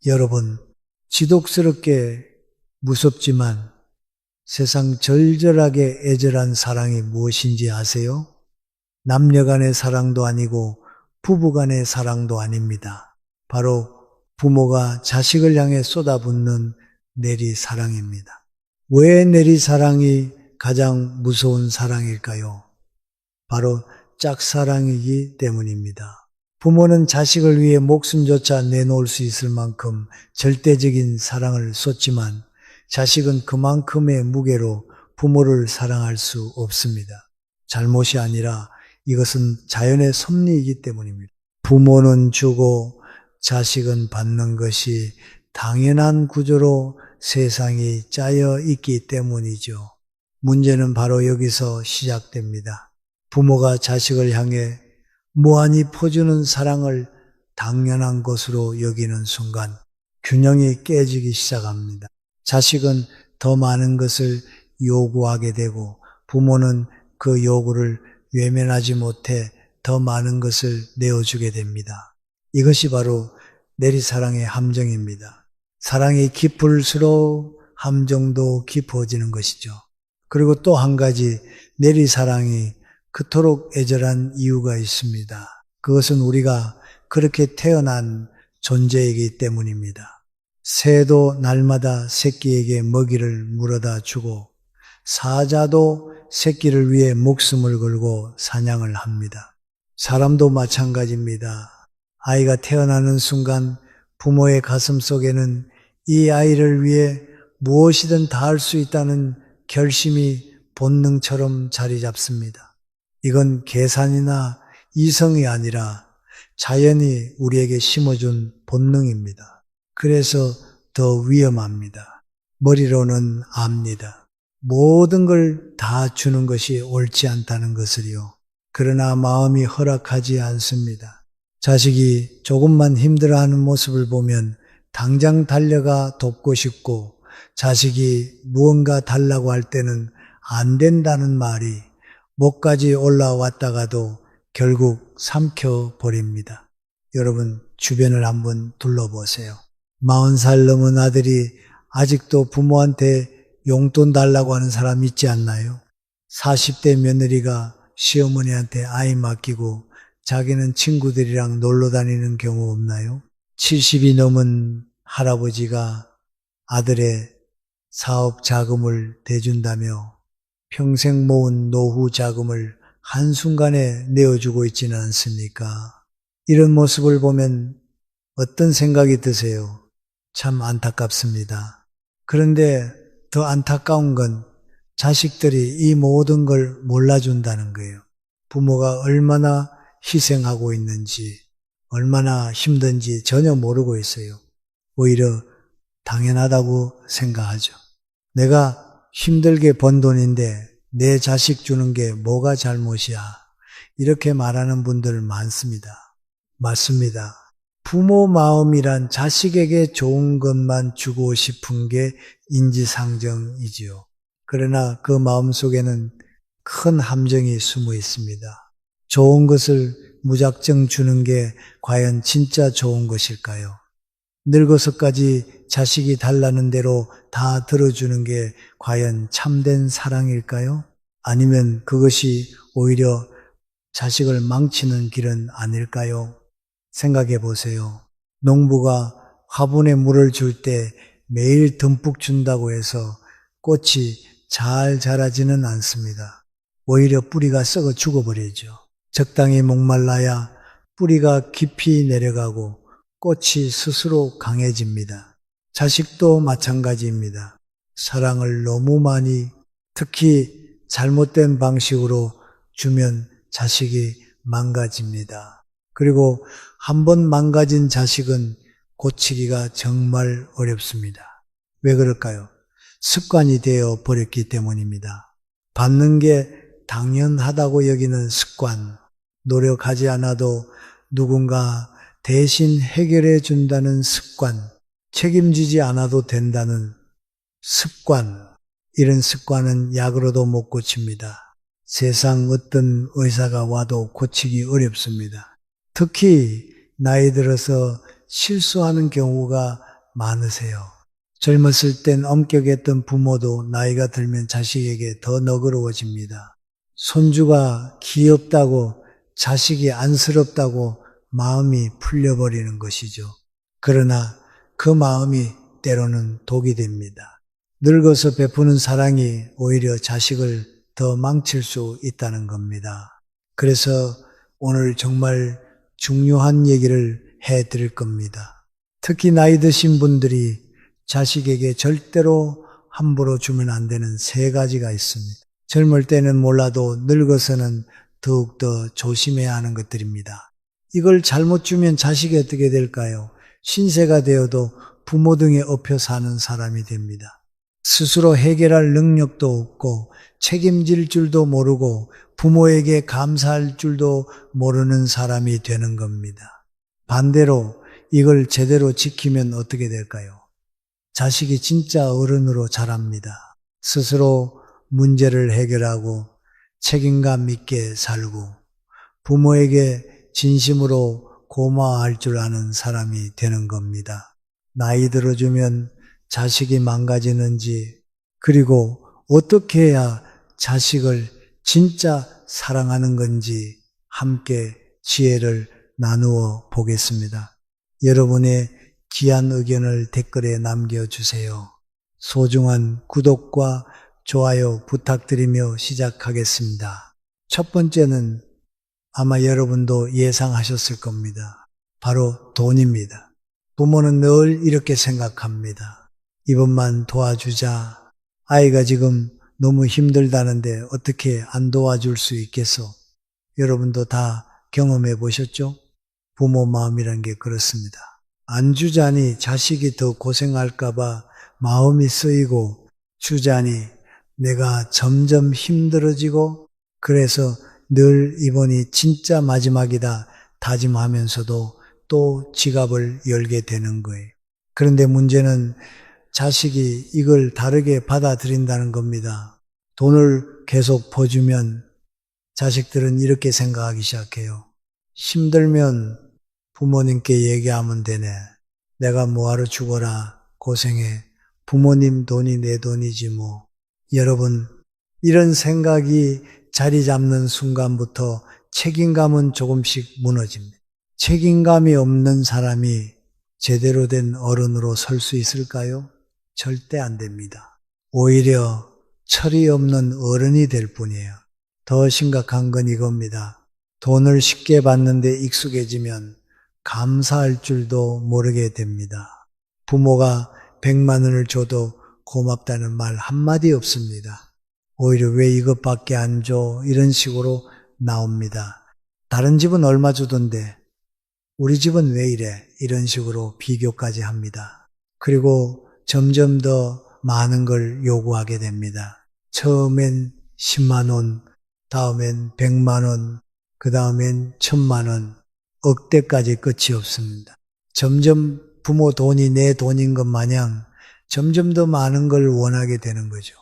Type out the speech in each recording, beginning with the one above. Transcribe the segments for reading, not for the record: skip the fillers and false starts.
여러분, 지독스럽게 무섭지만 세상 절절하게 애절한 사랑이 무엇인지 아세요? 남녀 간의 사랑도 아니고 부부 간의 사랑도 아닙니다. 바로 부모가 자식을 향해 쏟아붓는 내리사랑입니다. 왜 내리사랑이 가장 무서운 사랑일까요? 바로 짝사랑이기 때문입니다. 부모는 자식을 위해 목숨조차 내놓을 수 있을 만큼 절대적인 사랑을 쏟지만 자식은 그만큼의 무게로 부모를 사랑할 수 없습니다. 잘못이 아니라 이것은 자연의 섭리이기 때문입니다. 부모는 주고 자식은 받는 것이 당연한 구조로 세상이 짜여 있기 때문이죠. 문제는 바로 여기서 시작됩니다. 부모가 자식을 향해 무한히 퍼주는 사랑을 당연한 것으로 여기는 순간 균형이 깨지기 시작합니다. 자식은 더 많은 것을 요구하게 되고 부모는 그 요구를 외면하지 못해 더 많은 것을 내어주게 됩니다. 이것이 바로 내리사랑의 함정입니다. 사랑이 깊을수록 함정도 깊어지는 것이죠. 그리고 또 한 가지 내리사랑이 그토록 애절한 이유가 있습니다. 그것은 우리가 그렇게 태어난 존재이기 때문입니다. 새도 날마다 새끼에게 먹이를 물어다 주고 사자도 새끼를 위해 목숨을 걸고 사냥을 합니다. 사람도 마찬가지입니다. 아이가 태어나는 순간 부모의 가슴 속에는 이 아이를 위해 무엇이든 다 할 수 있다는 결심이 본능처럼 자리 잡습니다. 이건 계산이나 이성이 아니라 자연이 우리에게 심어준 본능입니다. 그래서 더 위험합니다. 머리로는 압니다. 모든 걸 다 주는 것이 옳지 않다는 것을요. 그러나 마음이 허락하지 않습니다. 자식이 조금만 힘들어하는 모습을 보면 당장 달려가 돕고 싶고 자식이 무언가 달라고 할 때는 안 된다는 말이 목까지 올라왔다가도 결국 삼켜버립니다. 여러분 주변을 한번 둘러보세요. 40살 넘은 아들이 아직도 부모한테 용돈 달라고 하는 사람 있지 않나요? 40대 며느리가 시어머니한테 아이 맡기고 자기는 친구들이랑 놀러 다니는 경우 없나요? 70이 넘은 할아버지가 아들의 사업 자금을 대준다며 평생 모은 노후 자금을 한순간에 내어주고 있지는 않습니까? 이런 모습을 보면 어떤 생각이 드세요? 참 안타깝습니다. 그런데 더 안타까운 건 자식들이 이 모든 걸 몰라준다는 거예요. 부모가 얼마나 희생하고 있는지, 얼마나 힘든지 전혀 모르고 있어요. 오히려 당연하다고 생각하죠. 내가 힘들게 번 돈인데 내 자식 주는 게 뭐가 잘못이야. 이렇게 말하는 분들 많습니다. 맞습니다. 부모 마음이란 자식에게 좋은 것만 주고 싶은 게 인지상정이지요. 그러나 그 마음 속에는 큰 함정이 숨어 있습니다. 좋은 것을 무작정 주는 게 과연 진짜 좋은 것일까요? 늙어서까지 자식이 달라는 대로 다 들어주는 게 과연 참된 사랑일까요? 아니면 그것이 오히려 자식을 망치는 길은 아닐까요? 생각해 보세요. 농부가 화분에 물을 줄 때 매일 듬뿍 준다고 해서 꽃이 잘 자라지는 않습니다. 오히려 뿌리가 썩어 죽어버리죠. 적당히 목말라야 뿌리가 깊이 내려가고 꽃이 스스로 강해집니다. 자식도 마찬가지입니다. 사랑을 너무 많이, 특히 잘못된 방식으로 주면 자식이 망가집니다. 그리고 한번 망가진 자식은 고치기가 정말 어렵습니다. 왜 그럴까요? 습관이 되어 버렸기 때문입니다. 받는 게 당연하다고 여기는 습관, 노력하지 않아도 누군가 대신 해결해 준다는 습관, 책임지지 않아도 된다는 습관, 이런 습관은 약으로도 못 고칩니다. 세상 어떤 의사가 와도 고치기 어렵습니다. 특히 나이 들어서 실수하는 경우가 많으세요. 젊었을 땐 엄격했던 부모도 나이가 들면 자식에게 더 너그러워집니다. 손주가 귀엽다고 자식이 안쓰럽다고 마음이 풀려버리는 것이죠. 그러나 그 마음이 때로는 독이 됩니다. 늙어서 베푸는 사랑이 오히려 자식을 더 망칠 수 있다는 겁니다. 그래서 오늘 정말 중요한 얘기를 해드릴 겁니다. 특히 나이 드신 분들이 자식에게 절대로 함부로 주면 안 되는 3가지가 있습니다. 젊을 때는 몰라도 늙어서는 더욱더 조심해야 하는 것들입니다. 이걸 잘못 주면 자식이 어떻게 될까요? 신세가 되어도 부모 등에 업혀 사는 사람이 됩니다. 스스로 해결할 능력도 없고 책임질 줄도 모르고 부모에게 감사할 줄도 모르는 사람이 되는 겁니다. 반대로 이걸 제대로 지키면 어떻게 될까요? 자식이 진짜 어른으로 자랍니다. 스스로 문제를 해결하고 책임감 있게 살고 부모에게 진심으로 고마워할 줄 아는 사람이 되는 겁니다. 나이 들어주면 자식이 망가지는지, 그리고 어떻게 해야 자식을 진짜 사랑하는 건지 함께 지혜를 나누어 보겠습니다. 여러분의 귀한 의견을 댓글에 남겨주세요. 소중한 구독과 좋아요 부탁드리며 시작하겠습니다. 첫 번째는 아마 여러분도 예상하셨을 겁니다. 바로 돈입니다. 부모는 늘 이렇게 생각합니다. 이번만 도와주자. 아이가 지금 너무 힘들다는데 어떻게 안 도와줄 수 있겠어? 여러분도 다 경험해 보셨죠? 부모 마음이란 게 그렇습니다. 안 주자니 자식이 더 고생할까봐 마음이 쓰이고, 주자니 내가 점점 힘들어지고, 그래서 늘 이번이 진짜 마지막이다 다짐하면서도 또 지갑을 열게 되는 거예요. 그런데 문제는 자식이 이걸 다르게 받아들인다는 겁니다. 돈을 계속 퍼주면 자식들은 이렇게 생각하기 시작해요. 힘들면 부모님께 얘기하면 되네. 내가 뭐하러 죽어라. 고생해. 부모님 돈이 내 돈이지 뭐. 여러분, 이런 생각이 자리 잡는 순간부터 책임감은 조금씩 무너집니다. 책임감이 없는 사람이 제대로 된 어른으로 설 수 있을까요? 절대 안 됩니다. 오히려 철이 없는 어른이 될 뿐이에요. 더 심각한 건 이겁니다. 돈을 쉽게 받는데 익숙해지면 감사할 줄도 모르게 됩니다. 부모가 100만 원을 줘도 고맙다는 말 한마디 없습니다. 오히려 왜 이것밖에 안 줘? 이런 식으로 나옵니다. 다른 집은 얼마 주던데 우리 집은 왜 이래? 이런 식으로 비교까지 합니다. 그리고 점점 더 많은 걸 요구하게 됩니다. 처음엔 10만 원, 다음엔 100만 원, 그 다음엔 1000만 원, 억대까지 끝이 없습니다. 점점 부모 돈이 내 돈인 것 마냥 점점 더 많은 걸 원하게 되는 거죠.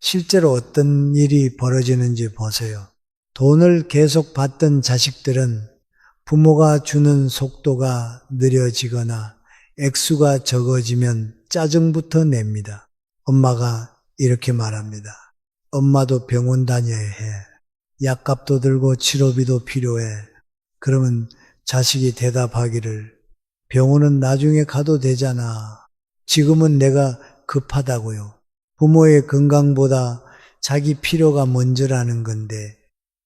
실제로 어떤 일이 벌어지는지 보세요. 돈을 계속 받던 자식들은 부모가 주는 속도가 느려지거나 액수가 적어지면 짜증부터 냅니다. 엄마가 이렇게 말합니다. 엄마도 병원 다녀야 해. 약값도 들고 치료비도 필요해. 그러면 자식이 대답하기를 병원은 나중에 가도 되잖아. 지금은 내가 급하다고요. 부모의 건강보다 자기 필요가 먼저라는 건데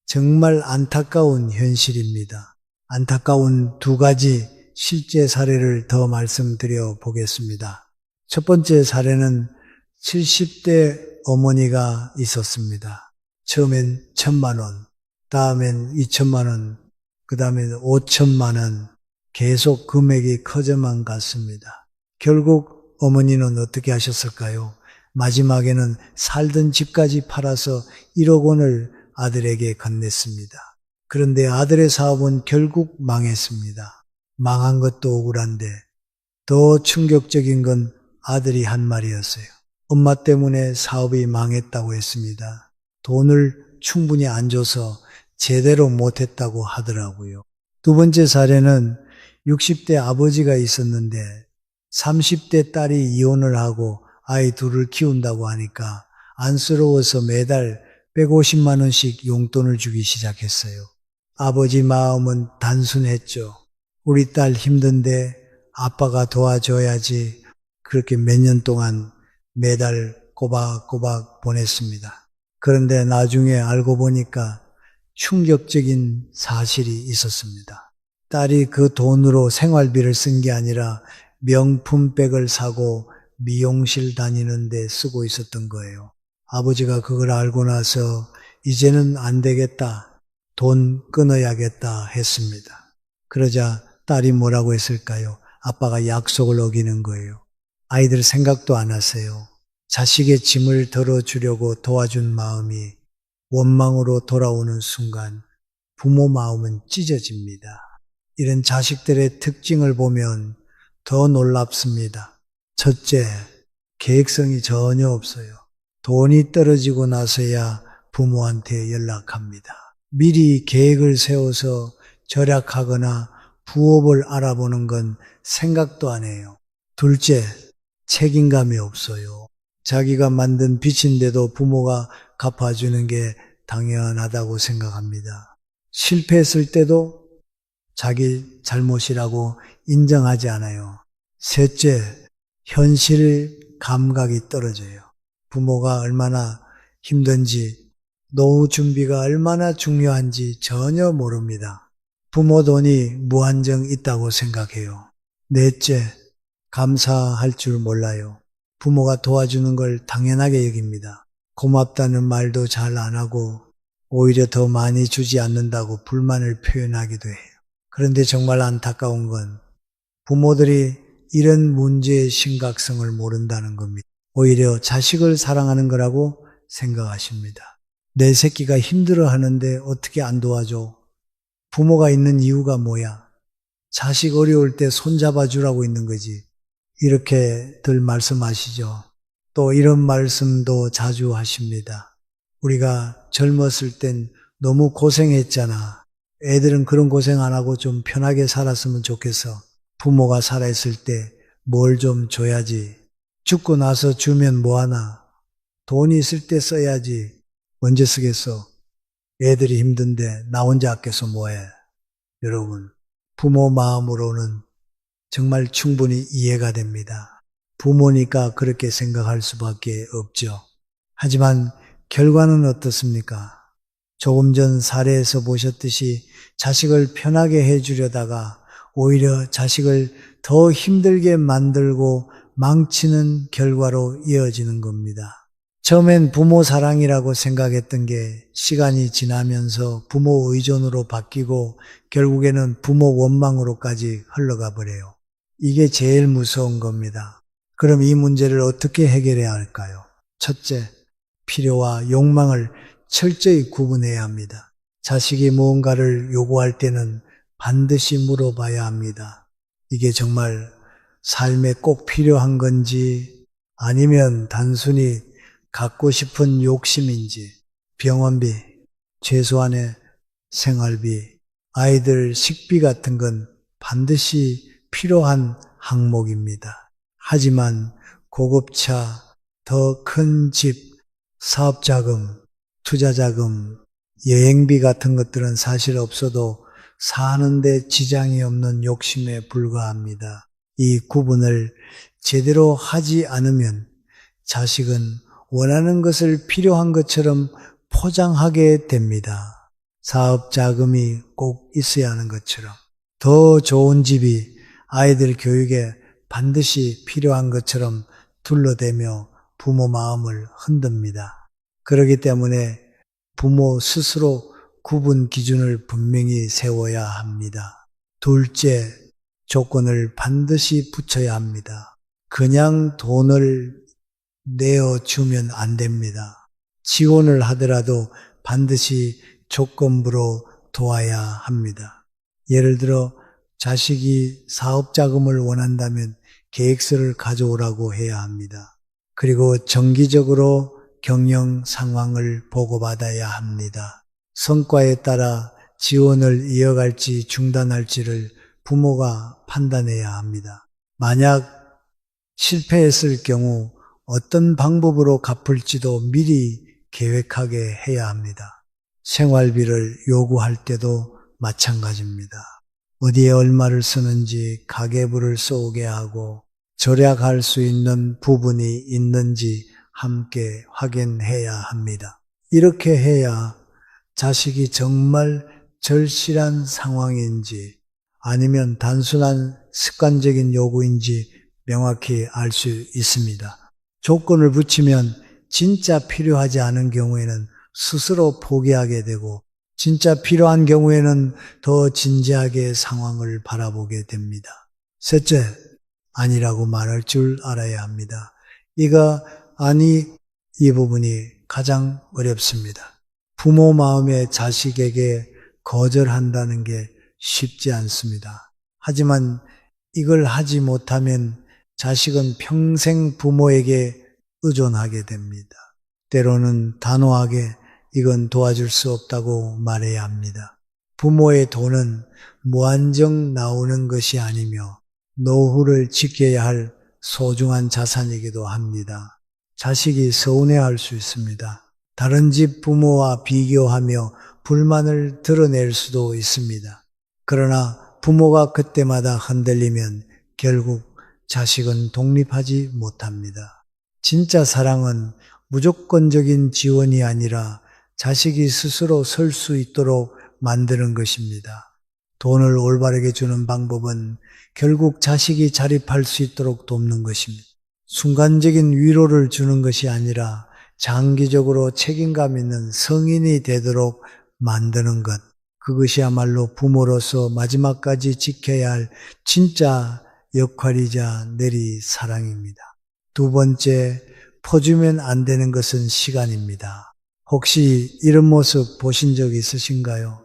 정말 안타까운 현실입니다. 안타까운 2가지 실제 사례를 더 말씀드려 보겠습니다. 첫 번째 사례는 70대 어머니가 있었습니다. 처음엔 1000만 원, 다음엔 2000만 원, 그 다음엔 5000만 원, 계속 금액이 커져만 갔습니다. 결국 어머니는 어떻게 하셨을까요? 마지막에는 살던 집까지 팔아서 1억 원을 아들에게 건넸습니다. 그런데 아들의 사업은 결국 망했습니다. 망한 것도 억울한데 더 충격적인 건 아들이 한 말이었어요. 엄마 때문에 사업이 망했다고 했습니다. 돈을 충분히 안 줘서 제대로 못했다고 하더라고요. 2번째 사례는 60대 아버지가 있었는데 30대 딸이 이혼을 하고 아이 둘을 키운다고 하니까 안쓰러워서 매달 150만 원씩 용돈을 주기 시작했어요. 아버지 마음은 단순했죠. 우리 딸 힘든데 아빠가 도와줘야지. 그렇게 몇 년 동안 매달 꼬박꼬박 보냈습니다. 그런데 나중에 알고 보니까 충격적인 사실이 있었습니다. 딸이 그 돈으로 생활비를 쓴 게 아니라 명품백을 사고 미용실 다니는데 쓰고 있었던 거예요. 아버지가 그걸 알고 나서 이제는 안 되겠다. 돈 끊어야겠다 했습니다. 그러자 딸이 뭐라고 했을까요? 아빠가 약속을 어기는 거예요. 아이들 생각도 안 하세요. 자식의 짐을 덜어주려고 도와준 마음이 원망으로 돌아오는 순간 부모 마음은 찢어집니다. 이런 자식들의 특징을 보면 더 놀랍습니다. 첫째, 계획성이 전혀 없어요. 돈이 떨어지고 나서야 부모한테 연락합니다. 미리 계획을 세워서 절약하거나 부업을 알아보는 건 생각도 안 해요. 둘째, 책임감이 없어요. 자기가 만든 빚인데도 부모가 갚아주는 게 당연하다고 생각합니다. 실패했을 때도 자기 잘못이라고 인정하지 않아요. 셋째, 현실 감각이 떨어져요. 부모가 얼마나 힘든지, 노후 준비가 얼마나 중요한지 전혀 모릅니다. 부모 돈이 무한정 있다고 생각해요. 넷째, 감사할 줄 몰라요. 부모가 도와주는 걸 당연하게 여깁니다. 고맙다는 말도 잘 안 하고 오히려 더 많이 주지 않는다고 불만을 표현하기도 해요. 그런데 정말 안타까운 건 부모들이 이런 문제의 심각성을 모른다는 겁니다. 오히려 자식을 사랑하는 거라고 생각하십니다. 내 새끼가 힘들어하는데 어떻게 안 도와줘? 부모가 있는 이유가 뭐야? 자식 어려울 때 손잡아 주라고 있는 거지. 이렇게들 말씀하시죠. 또 이런 말씀도 자주 하십니다. 우리가 젊었을 땐 너무 고생했잖아. 애들은 그런 고생 안 하고 좀 편하게 살았으면 좋겠어. 부모가 살아있을 때 뭘 좀 줘야지. 죽고 나서 주면 뭐하나. 돈이 있을 때 써야지. 언제 쓰겠어. 애들이 힘든데 나 혼자 아껴서 뭐해. 여러분, 부모 마음으로는 정말 충분히 이해가 됩니다. 부모니까 그렇게 생각할 수밖에 없죠. 하지만 결과는 어떻습니까? 조금 전 사례에서 보셨듯이 자식을 편하게 해주려다가 오히려 자식을 더 힘들게 만들고 망치는 결과로 이어지는 겁니다. 처음엔 부모 사랑이라고 생각했던 게 시간이 지나면서 부모 의존으로 바뀌고 결국에는 부모 원망으로까지 흘러가 버려요. 이게 제일 무서운 겁니다. 그럼 이 문제를 어떻게 해결해야 할까요? 첫째, 필요와 욕망을 철저히 구분해야 합니다. 자식이 무언가를 요구할 때는 반드시 물어봐야 합니다. 이게 정말 삶에 꼭 필요한 건지 아니면 단순히 갖고 싶은 욕심인지 병원비, 최소한의 생활비, 아이들 식비 같은 건 반드시 필요한 항목입니다. 하지만 고급차, 더 큰 집, 사업자금, 투자자금, 여행비 같은 것들은 사실 없어도 사는데 지장이 없는 욕심에 불과합니다. 이 구분을 제대로 하지 않으면 자식은 원하는 것을 필요한 것처럼 포장하게 됩니다. 사업 자금이 꼭 있어야 하는 것처럼 더 좋은 집이 아이들 교육에 반드시 필요한 것처럼 둘러대며 부모 마음을 흔듭니다. 그렇기 때문에 부모 스스로 구분 기준을 분명히 세워야 합니다. 둘째, 조건을 반드시 붙여야 합니다. 그냥 돈을 내어주면 안 됩니다. 지원을 하더라도 반드시 조건부로 도와야 합니다. 예를 들어 자식이 사업자금을 원한다면 계획서를 가져오라고 해야 합니다. 그리고 정기적으로 경영 상황을 보고받아야 합니다. 성과에 따라 지원을 이어갈지 중단할지를 부모가 판단해야 합니다. 만약 실패했을 경우 어떤 방법으로 갚을지도 미리 계획하게 해야 합니다. 생활비를 요구할 때도 마찬가지입니다. 어디에 얼마를 쓰는지 가계부를 써오게 하고 절약할 수 있는 부분이 있는지 함께 확인해야 합니다. 이렇게 해야 자식이 정말 절실한 상황인지 아니면 단순한 습관적인 요구인지 명확히 알 수 있습니다. 조건을 붙이면 진짜 필요하지 않은 경우에는 스스로 포기하게 되고 진짜 필요한 경우에는 더 진지하게 상황을 바라보게 됩니다. 셋째, 아니라고 말할 줄 알아야 합니다. 이 부분이 가장 어렵습니다. 부모 마음에 자식에게 거절한다는 게 쉽지 않습니다. 하지만 이걸 하지 못하면 자식은 평생 부모에게 의존하게 됩니다. 때로는 단호하게 이건 도와줄 수 없다고 말해야 합니다. 부모의 돈은 무한정 나오는 것이 아니며 노후를 지켜야 할 소중한 자산이기도 합니다. 자식이 서운해할 수 있습니다. 다른 집 부모와 비교하며 불만을 드러낼 수도 있습니다. 그러나 부모가 그때마다 흔들리면 결국 자식은 독립하지 못합니다. 진짜 사랑은 무조건적인 지원이 아니라 자식이 스스로 설 수 있도록 만드는 것입니다. 돈을 올바르게 주는 방법은 결국 자식이 자립할 수 있도록 돕는 것입니다. 순간적인 위로를 주는 것이 아니라 장기적으로 책임감 있는 성인이 되도록 만드는 것. 그것이야말로 부모로서 마지막까지 지켜야 할 진짜 역할이자 내리 사랑입니다. 두 번째, 퍼주면 안 되는 것은 시간입니다. 혹시 이런 모습 보신 적 있으신가요?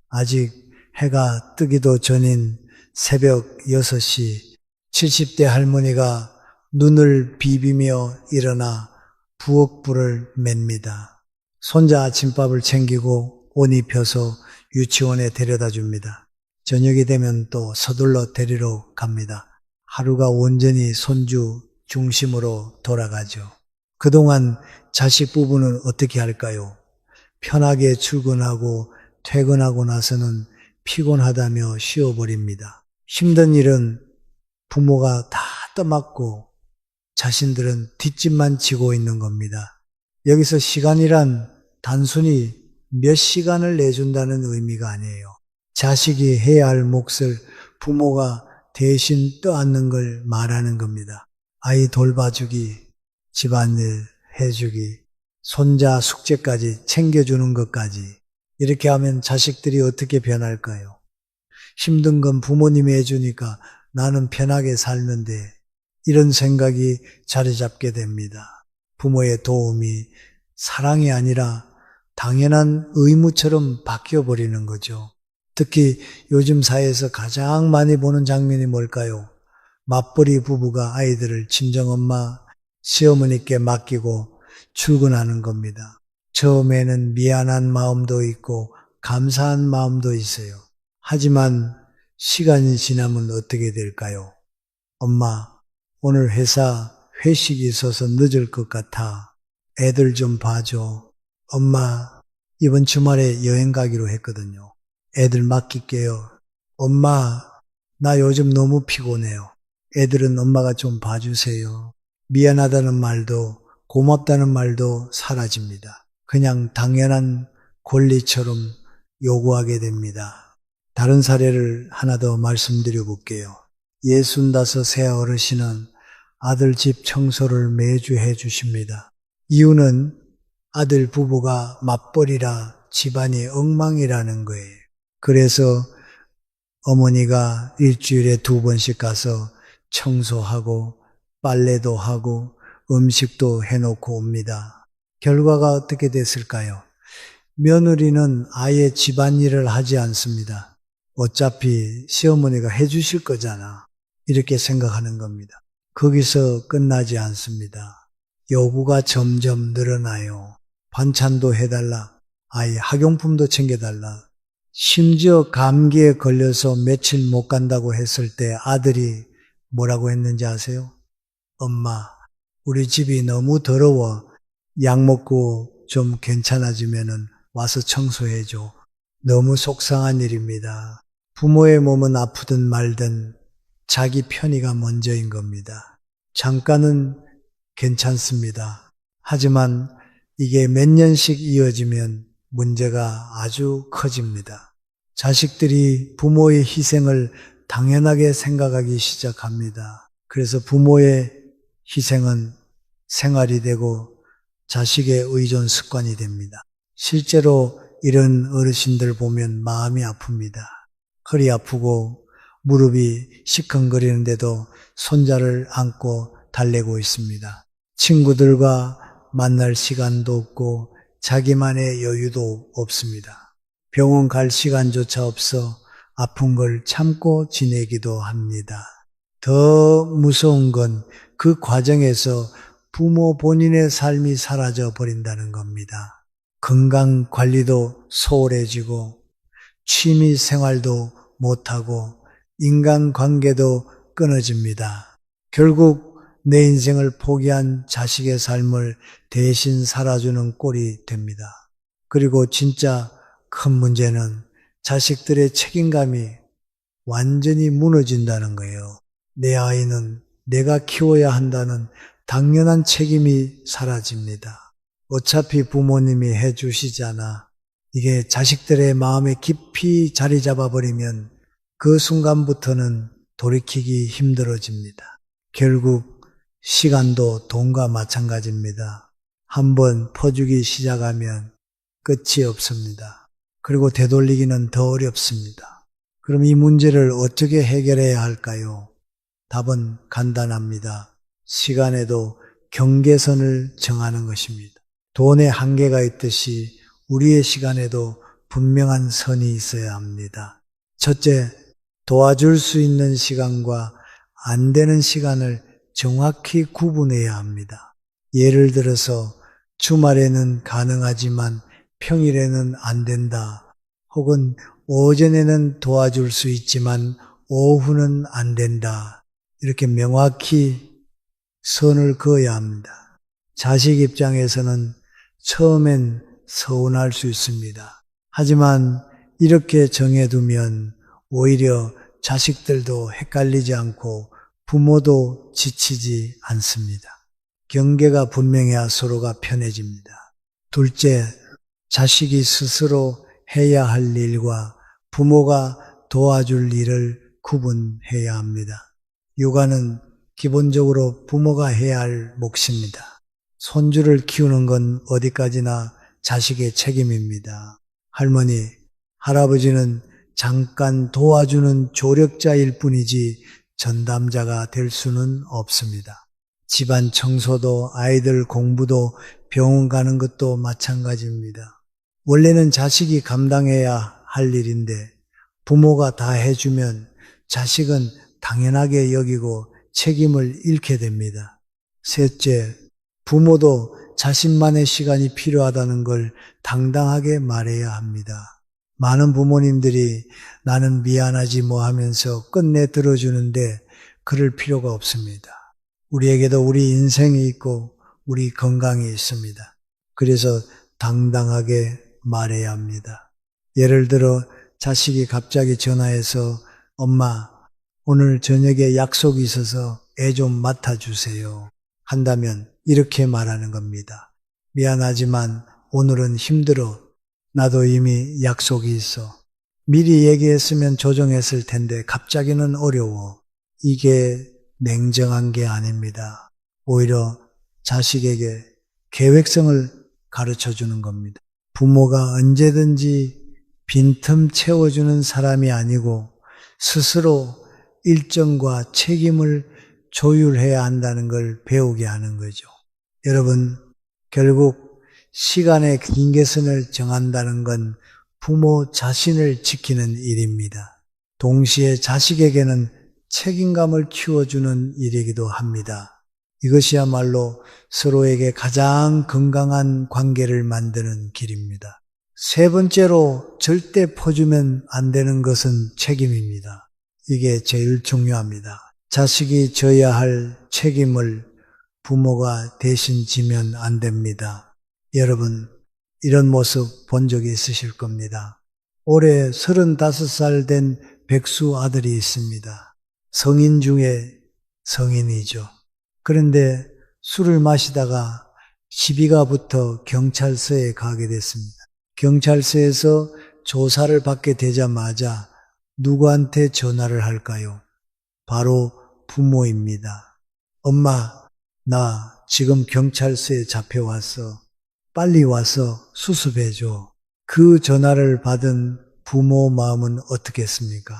아직 해가 뜨기도 전인 새벽 6시 70대 할머니가 눈을 비비며 일어나 부엌불을 맵니다. 손자 아침밥을 챙기고 옷 입혀서 유치원에 데려다 줍니다. 저녁이 되면 또 서둘러 데리러 갑니다. 하루가 온전히 손주 중심으로 돌아가죠. 그동안 자식 부부는 어떻게 할까요? 편하게 출근하고 퇴근하고 나서는 피곤하다며 쉬어버립니다. 힘든 일은 부모가 다 떠맡고 자신들은 뒷짐만 지고 있는 겁니다. 여기서 시간이란 단순히 몇 시간을 내준다는 의미가 아니에요. 자식이 해야 할 몫을 부모가 대신 떠안는 걸 말하는 겁니다. 아이 돌봐주기, 집안일 해주기, 손자 숙제까지 챙겨주는 것까지. 이렇게 하면 자식들이 어떻게 변할까요? 힘든 건 부모님이 해주니까 나는 편하게 살는데 이런 생각이 자리 잡게 됩니다. 부모의 도움이 사랑이 아니라 당연한 의무처럼 바뀌어버리는 거죠. 특히 요즘 사회에서 가장 많이 보는 장면이 뭘까요? 맞벌이 부부가 아이들을 친정엄마, 시어머니께 맡기고 출근하는 겁니다. 처음에는 미안한 마음도 있고 감사한 마음도 있어요. 하지만 시간이 지나면 어떻게 될까요? 엄마, 오늘 회사 회식이 있어서 늦을 것 같아. 애들 좀 봐줘. 엄마, 이번 주말에 여행 가기로 했거든요. 애들 맡길게요. 엄마, 나 요즘 너무 피곤해요. 애들은 엄마가 좀 봐주세요. 미안하다는 말도 고맙다는 말도 사라집니다. 그냥 당연한 권리처럼 요구하게 됩니다. 다른 사례를 하나 더 말씀드려 볼게요. 65세 어르신은 아들 집 청소를 매주 해주십니다. 이유는 아들 부부가 맞벌이라 집안이 엉망이라는 거예요. 그래서 어머니가 일주일에 2번씩 가서 청소하고 빨래도 하고 음식도 해놓고 옵니다. 결과가 어떻게 됐을까요? 며느리는 아예 집안일을 하지 않습니다. 어차피 시어머니가 해주실 거잖아. 이렇게 생각하는 겁니다. 거기서 끝나지 않습니다. 요구가 점점 늘어나요. 반찬도 해달라. 아이 학용품도 챙겨달라. 심지어 감기에 걸려서 며칠 못 간다고 했을 때 아들이 뭐라고 했는지 아세요? 엄마, 우리 집이 너무 더러워. 약 먹고 좀 괜찮아지면은 와서 청소해줘. 너무 속상한 일입니다. 부모의 몸은 아프든 말든 자기 편의가 먼저인 겁니다. 잠깐은 괜찮습니다. 하지만 이게 몇 년씩 이어지면 문제가 아주 커집니다. 자식들이 부모의 희생을 당연하게 생각하기 시작합니다. 그래서 부모의 희생은 생활이 되고 자식의 의존 습관이 됩니다. 실제로 이런 어르신들 보면 마음이 아픕니다. 허리 아프고 무릎이 시큰거리는데도 손자를 안고 달래고 있습니다. 친구들과 만날 시간도 없고 자기만의 여유도 없습니다. 병원 갈 시간조차 없어 아픈 걸 참고 지내기도 합니다. 더 무서운 건 그 과정에서 부모 본인의 삶이 사라져 버린다는 겁니다. 건강 관리도 소홀해지고 취미 생활도 못하고 인간관계도 끊어집니다. 결국 내 인생을 포기한 자식의 삶을 대신 살아주는 꼴이 됩니다. 그리고 진짜 큰 문제는 자식들의 책임감이 완전히 무너진다는 거예요. 내 아이는 내가 키워야 한다는 당연한 책임이 사라집니다. 어차피 부모님이 해주시잖아. 이게 자식들의 마음에 깊이 자리 잡아버리면 그 순간부터는 돌이키기 힘들어집니다. 결국 시간도 돈과 마찬가지입니다. 한번 퍼주기 시작하면 끝이 없습니다. 그리고 되돌리기는 더 어렵습니다. 그럼 이 문제를 어떻게 해결해야 할까요? 답은 간단합니다. 시간에도 경계선을 정하는 것입니다. 돈에 한계가 있듯이 우리의 시간에도 분명한 선이 있어야 합니다. 첫째, 도와줄 수 있는 시간과 안 되는 시간을 정확히 구분해야 합니다. 예를 들어서 주말에는 가능하지만 평일에는 안 된다. 혹은 오전에는 도와줄 수 있지만 오후는 안 된다. 이렇게 명확히 선을 그어야 합니다. 자식 입장에서는 처음엔 서운할 수 있습니다. 하지만 이렇게 정해두면 오히려 자식들도 헷갈리지 않고 부모도 지치지 않습니다. 경계가 분명해야 서로가 편해집니다. 둘째, 자식이 스스로 해야 할 일과 부모가 도와줄 일을 구분해야 합니다. 육아는 기본적으로 부모가 해야 할 몫입니다. 손주를 키우는 건 어디까지나 자식의 책임입니다. 할머니, 할아버지는 잠깐 도와주는 조력자일 뿐이지 전담자가 될 수는 없습니다. 집안 청소도 아이들 공부도 병원 가는 것도 마찬가지입니다. 원래는 자식이 감당해야 할 일인데 부모가 다 해주면 자식은 당연하게 여기고 책임을 잃게 됩니다. 셋째, 부모도 자신만의 시간이 필요하다는 걸 당당하게 말해야 합니다. 많은 부모님들이 나는 미안하지 뭐 하면서 끝내 들어주는데 그럴 필요가 없습니다. 우리에게도 우리 인생이 있고 우리 건강이 있습니다. 그래서 당당하게 말해야 합니다. 예를 들어 자식이 갑자기 전화해서 엄마, 오늘 저녁에 약속이 있어서 애 좀 맡아주세요. 한다면 이렇게 말하는 겁니다. 미안하지만 오늘은 힘들어. 나도 이미 약속이 있어. 미리 얘기했으면 조정했을 텐데 갑자기는 어려워. 이게 냉정한 게 아닙니다. 오히려 자식에게 계획성을 가르쳐 주는 겁니다. 부모가 언제든지 빈틈 채워주는 사람이 아니고 스스로 일정과 책임을 조율해야 한다는 걸 배우게 하는 거죠. 여러분, 결국 시간의 경계선을 정한다는 건 부모 자신을 지키는 일입니다. 동시에 자식에게는 책임감을 키워주는 일이기도 합니다. 이것이야말로 서로에게 가장 건강한 관계를 만드는 길입니다. 세 번째로 절대 퍼주면 안 되는 것은 책임입니다. 이게 제일 중요합니다. 자식이 져야 할 책임을 부모가 대신 지면 안 됩니다. 여러분, 이런 모습 본 적이 있으실 겁니다. 올해 35살 된 백수 아들이 있습니다. 성인 중에 성인이죠. 그런데 술을 마시다가 시비가 붙어 경찰서에 가게 됐습니다. 경찰서에서 조사를 받게 되자마자 누구한테 전화를 할까요? 바로 부모입니다. 엄마, 나 지금 경찰서에 잡혀왔어. 빨리 와서 수습해줘. 그 전화를 받은 부모 마음은 어떻겠습니까?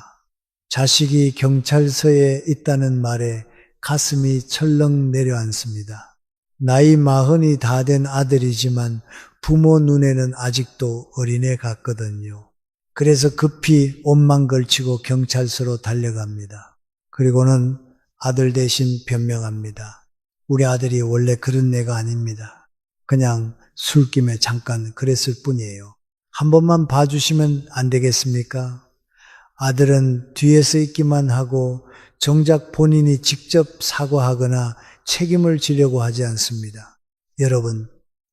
자식이 경찰서에 있다는 말에 가슴이 철렁 내려앉습니다. 나이 40이 다 된 아들이지만 부모 눈에는 아직도 어린애 같거든요. 그래서 급히 옷만 걸치고 경찰서로 달려갑니다. 그리고는 아들 대신 변명합니다. 우리 아들이 원래 그런 애가 아닙니다. 그냥 술김에 잠깐 그랬을 뿐이에요. 한 번만 봐주시면 안 되겠습니까? 아들은 뒤에서 있기만 하고 정작 본인이 직접 사과하거나 책임을 지려고 하지 않습니다. 여러분,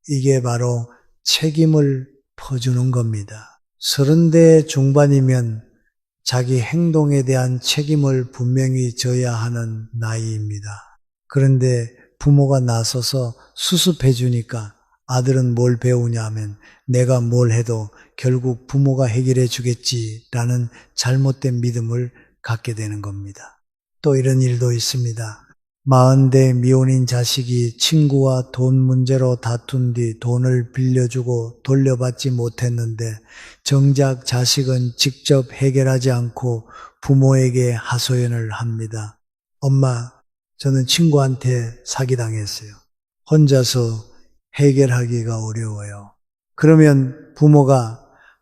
이게 바로 책임을 퍼주는 겁니다. 30대 중반이면 자기 행동에 대한 책임을 분명히 져야 하는 나이입니다. 그런데 부모가 나서서 수습해 주니까 아들은 뭘 배우냐 하면 내가 뭘 해도 결국 부모가 해결해 주겠지라는 잘못된 믿음을 갖게 되는 겁니다. 또 이런 일도 있습니다. 40대 미혼인 자식이 친구와 돈 문제로 다툰 뒤 돈을 빌려주고 돌려받지 못했는데 정작 자식은 직접 해결하지 않고 부모에게 하소연을 합니다. 엄마, 저는 친구한테 사기당했어요. 혼자서 해결하기가 어려워요. 그러면 부모가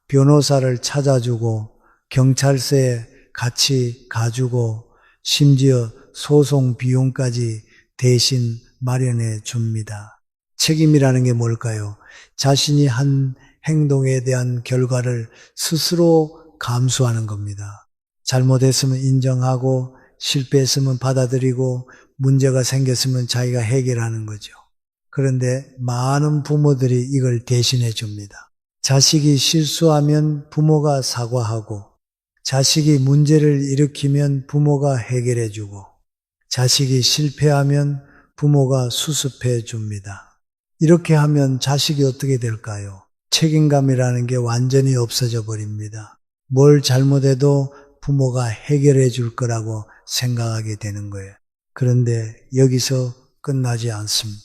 변호사를 찾아주고 경찰서에 같이 가주고 심지어 소송 비용까지 대신 마련해 줍니다. 책임이라는 게 뭘까요? 자신이 한 행동에 대한 결과를 스스로 감수하는 겁니다. 잘못했으면 인정하고 실패했으면 받아들이고 문제가 생겼으면 자기가 해결하는 거죠. 그런데 많은 부모들이 이걸 대신해 줍니다. 자식이 실수하면 부모가 사과하고 자식이 문제를 일으키면 부모가 해결해 주고 자식이 실패하면 부모가 수습해 줍니다. 이렇게 하면 자식이 어떻게 될까요? 책임감이라는 게 완전히 없어져 버립니다. 뭘 잘못해도 부모가 해결해 줄 거라고 생각하게 되는 거예요. 그런데 여기서 끝나지 않습니다.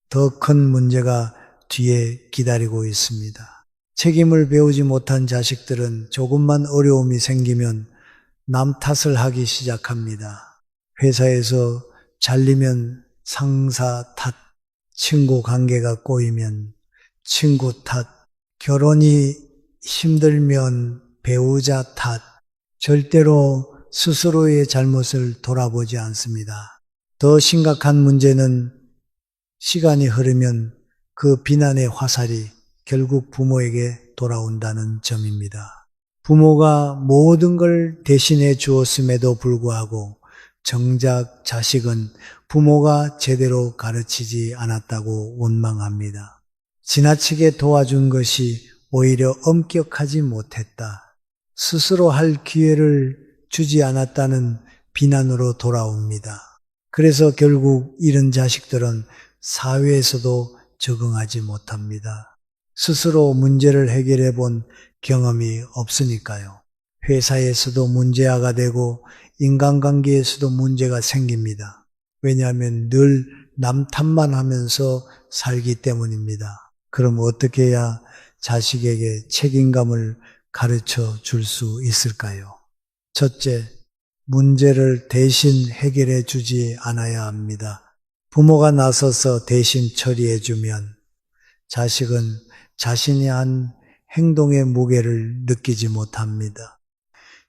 더 큰 문제가 뒤에 기다리고 있습니다. 책임을 배우지 못한 자식들은 조금만 어려움이 생기면 남 탓을 하기 시작합니다. 회사에서 잘리면 상사 탓, 친구 관계가 꼬이면 친구 탓, 결혼이 힘들면 배우자 탓, 절대로 스스로의 잘못을 돌아보지 않습니다. 더 심각한 문제는 시간이 흐르면 그 비난의 화살이 결국 부모에게 돌아온다는 점입니다. 부모가 모든 걸 대신해 주었음에도 불구하고 정작 자식은 부모가 제대로 가르치지 않았다고 원망합니다. 지나치게 도와준 것이 오히려 엄격하지 못했다. 스스로 할 기회를 주지 않았다는 비난으로 돌아옵니다. 그래서 결국 이런 자식들은 사회에서도 적응하지 못합니다. 스스로 문제를 해결해 본 경험이 없으니까요. 회사에서도 문제아가 되고 인간관계에서도 문제가 생깁니다. 왜냐하면 늘 남 탓만 하면서 살기 때문입니다. 그럼 어떻게 해야 자식에게 책임감을 가르쳐 줄 수 있을까요? 첫째, 문제를 대신 해결해 주지 않아야 합니다. 부모가 나서서 대신 처리해 주면 자식은 자신이 한 행동의 무게를 느끼지 못합니다.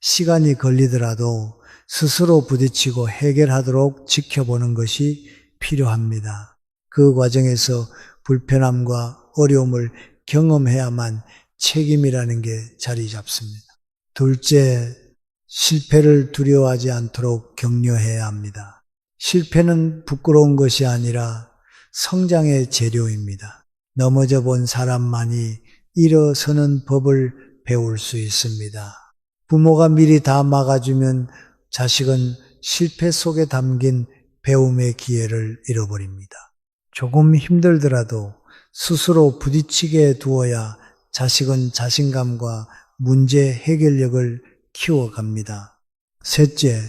시간이 걸리더라도 스스로 부딪히고 해결하도록 지켜보는 것이 필요합니다. 그 과정에서 불편함과 어려움을 경험해야만 책임이라는 게 자리 잡습니다. 둘째, 실패를 두려워하지 않도록 격려해야 합니다. 실패는 부끄러운 것이 아니라 성장의 재료입니다. 넘어져 본 사람만이 일어서는 법을 배울 수 있습니다. 부모가 미리 다 막아주면 자식은 실패 속에 담긴 배움의 기회를 잃어버립니다. 조금 힘들더라도 스스로 부딪히게 두어야 자식은 자신감과 문제 해결력을 키워갑니다. 셋째,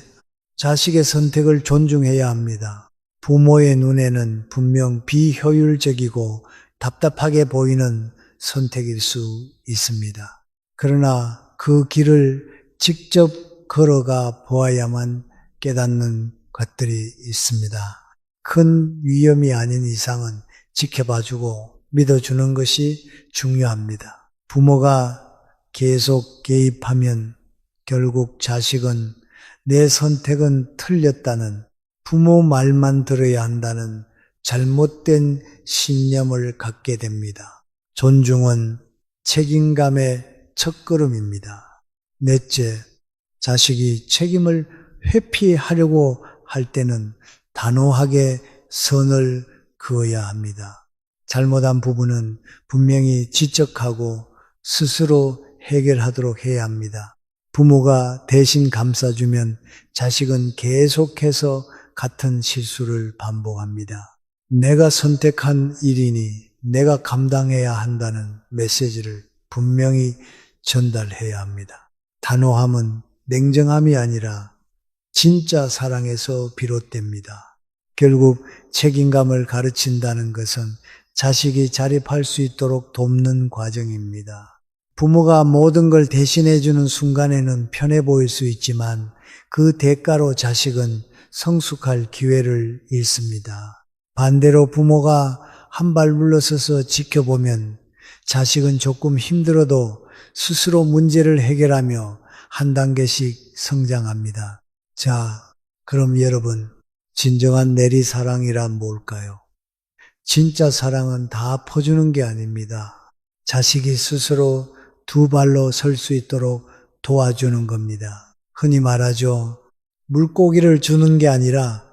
자식의 선택을 존중해야 합니다. 부모의 눈에는 분명 비효율적이고 답답하게 보이는 선택일 수 있습니다. 그러나 그 길을 직접 걸어가 보아야만 깨닫는 것들이 있습니다. 큰 위험이 아닌 이상은 지켜봐주고 믿어주는 것이 중요합니다. 부모가 계속 개입하면 결국 자식은 내 선택은 틀렸다는, 부모 말만 들어야 한다는 잘못된 신념을 갖게 됩니다. 존중은 책임감의 첫걸음입니다. 넷째, 자식이 책임을 회피하려고 할 때는 단호하게 선을 그어야 합니다. 잘못한 부분은 분명히 지적하고 스스로 해결하도록 해야 합니다. 부모가 대신 감싸주면 자식은 계속해서 같은 실수를 반복합니다. 내가 선택한 일이니 내가 감당해야 한다는 메시지를 분명히 전달해야 합니다. 단호함은 냉정함이 아니라 진짜 사랑에서 비롯됩니다. 결국 책임감을 가르친다는 것은 자식이 자립할 수 있도록 돕는 과정입니다. 부모가 모든 걸 대신해주는 순간에는 편해 보일 수 있지만 그 대가로 자식은 성숙할 기회를 잃습니다. 반대로 부모가 한 발 물러서서 지켜보면 자식은 조금 힘들어도 스스로 문제를 해결하며 한 단계씩 성장합니다. 자, 그럼 여러분, 진정한 내리사랑이란 뭘까요? 진짜 사랑은 다 퍼주는 게 아닙니다. 자식이 스스로 두 발로 설 수 있도록 도와주는 겁니다. 흔히 말하죠. 물고기를 주는 게 아니라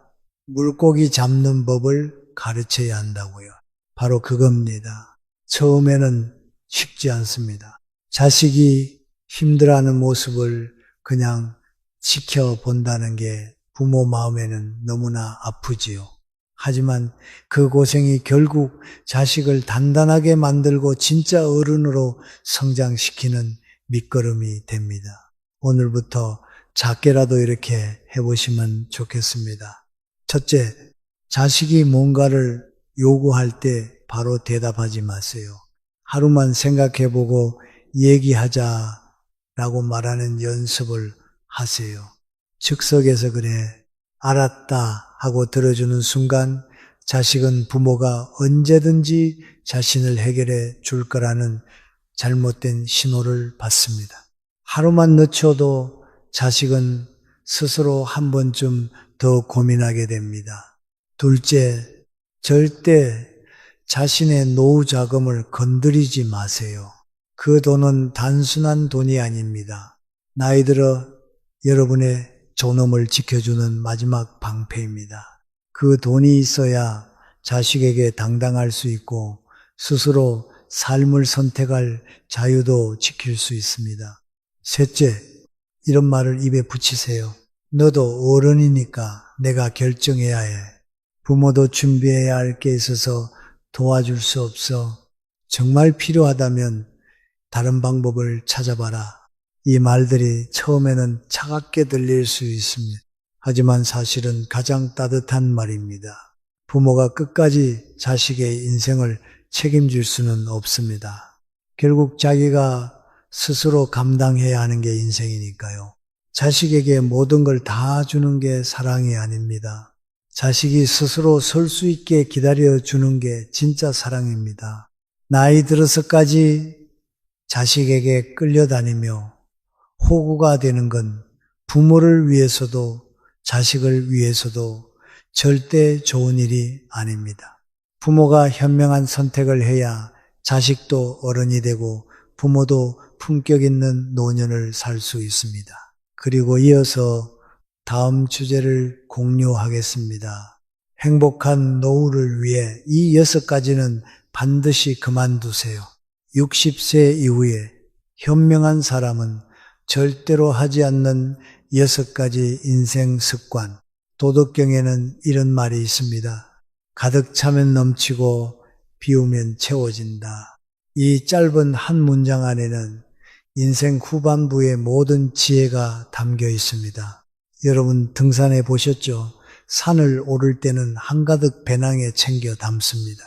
물고기 잡는 법을 가르쳐야 한다고요. 바로 그겁니다. 처음에는 쉽지 않습니다. 자식이 힘들어하는 모습을 그냥 지켜본다는 게 부모 마음에는 너무나 아프지요. 하지만 그 고생이 결국 자식을 단단하게 만들고 진짜 어른으로 성장시키는 밑거름이 됩니다. 오늘부터 작게라도 이렇게 해보시면 좋겠습니다. 첫째, 자식이 뭔가를 요구할 때 바로 대답하지 마세요. 하루만 생각해보고 얘기하자라고 말하는 연습을 하세요. 즉석에서 그래, 알았다 하고 들어주는 순간 자식은 부모가 언제든지 자신을 해결해 줄 거라는 잘못된 신호를 받습니다. 하루만 늦춰도 자식은 스스로 한 번쯤 더 고민하게 됩니다. 둘째, 절대 자신의 노후 자금을 건드리지 마세요. 그 돈은 단순한 돈이 아닙니다. 나이 들어 여러분의 존엄을 지켜주는 마지막 방패입니다. 그 돈이 있어야 자식에게 당당할 수 있고 스스로 삶을 선택할 자유도 지킬 수 있습니다. 셋째, 이런 말을 입에 붙이세요. 너도 어른이니까 내가 결정해야 해. 부모도 준비해야 할 게 있어서 도와줄 수 없어. 정말 필요하다면 다른 방법을 찾아봐라. 이 말들이 처음에는 차갑게 들릴 수 있습니다. 하지만 사실은 가장 따뜻한 말입니다. 부모가 끝까지 자식의 인생을 책임질 수는 없습니다. 결국 자기가 스스로 감당해야 하는 게 인생이니까요. 자식에게 모든 걸 다 주는 게 사랑이 아닙니다. 자식이 스스로 설 수 있게 기다려주는 게 진짜 사랑입니다. 나이 들어서까지 자식에게 끌려다니며 호구가 되는 건 부모를 위해서도 자식을 위해서도 절대 좋은 일이 아닙니다. 부모가 현명한 선택을 해야 자식도 어른이 되고 부모도 품격 있는 노년을 살 수 있습니다. 그리고 이어서 다음 주제를 공유하겠습니다. 행복한 노후를 위해 이 6가지는 반드시 그만두세요. 60세 이후에 현명한 사람은 절대로 하지 않는 6가지 인생 습관. 도덕경에는 이런 말이 있습니다. 가득 차면 넘치고 비우면 채워진다. 이 짧은 한 문장 안에는 인생 후반부의 모든 지혜가 담겨 있습니다. 여러분 등산해 보셨죠? 산을 오를 때는 한가득 배낭에 챙겨 담습니다.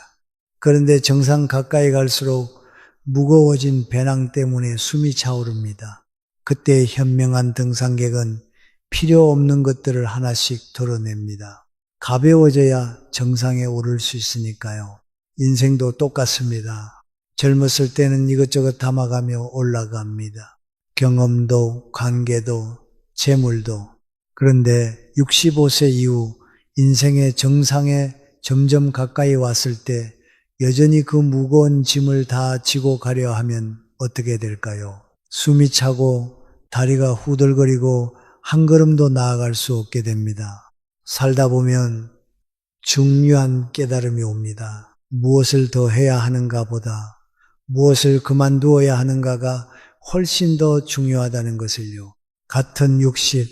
그런데 정상 가까이 갈수록 무거워진 배낭 때문에 숨이 차오릅니다. 그때 현명한 등산객은 필요 없는 것들을 하나씩 덜어냅니다. 가벼워져야 정상에 오를 수 있으니까요. 인생도 똑같습니다. 젊었을 때는 이것저것 담아가며 올라갑니다. 경험도, 관계도, 재물도. 그런데 65세 이후 인생의 정상에 점점 가까이 왔을 때 여전히 그 무거운 짐을 다 지고 가려 하면 어떻게 될까요? 숨이 차고 다리가 후들거리고 한 걸음도 나아갈 수 없게 됩니다. 살다 보면 중요한 깨달음이 옵니다. 무엇을 더 해야 하는가 보다 무엇을 그만두어야 하는가가 훨씬 더 중요하다는 것을요. 같은 60,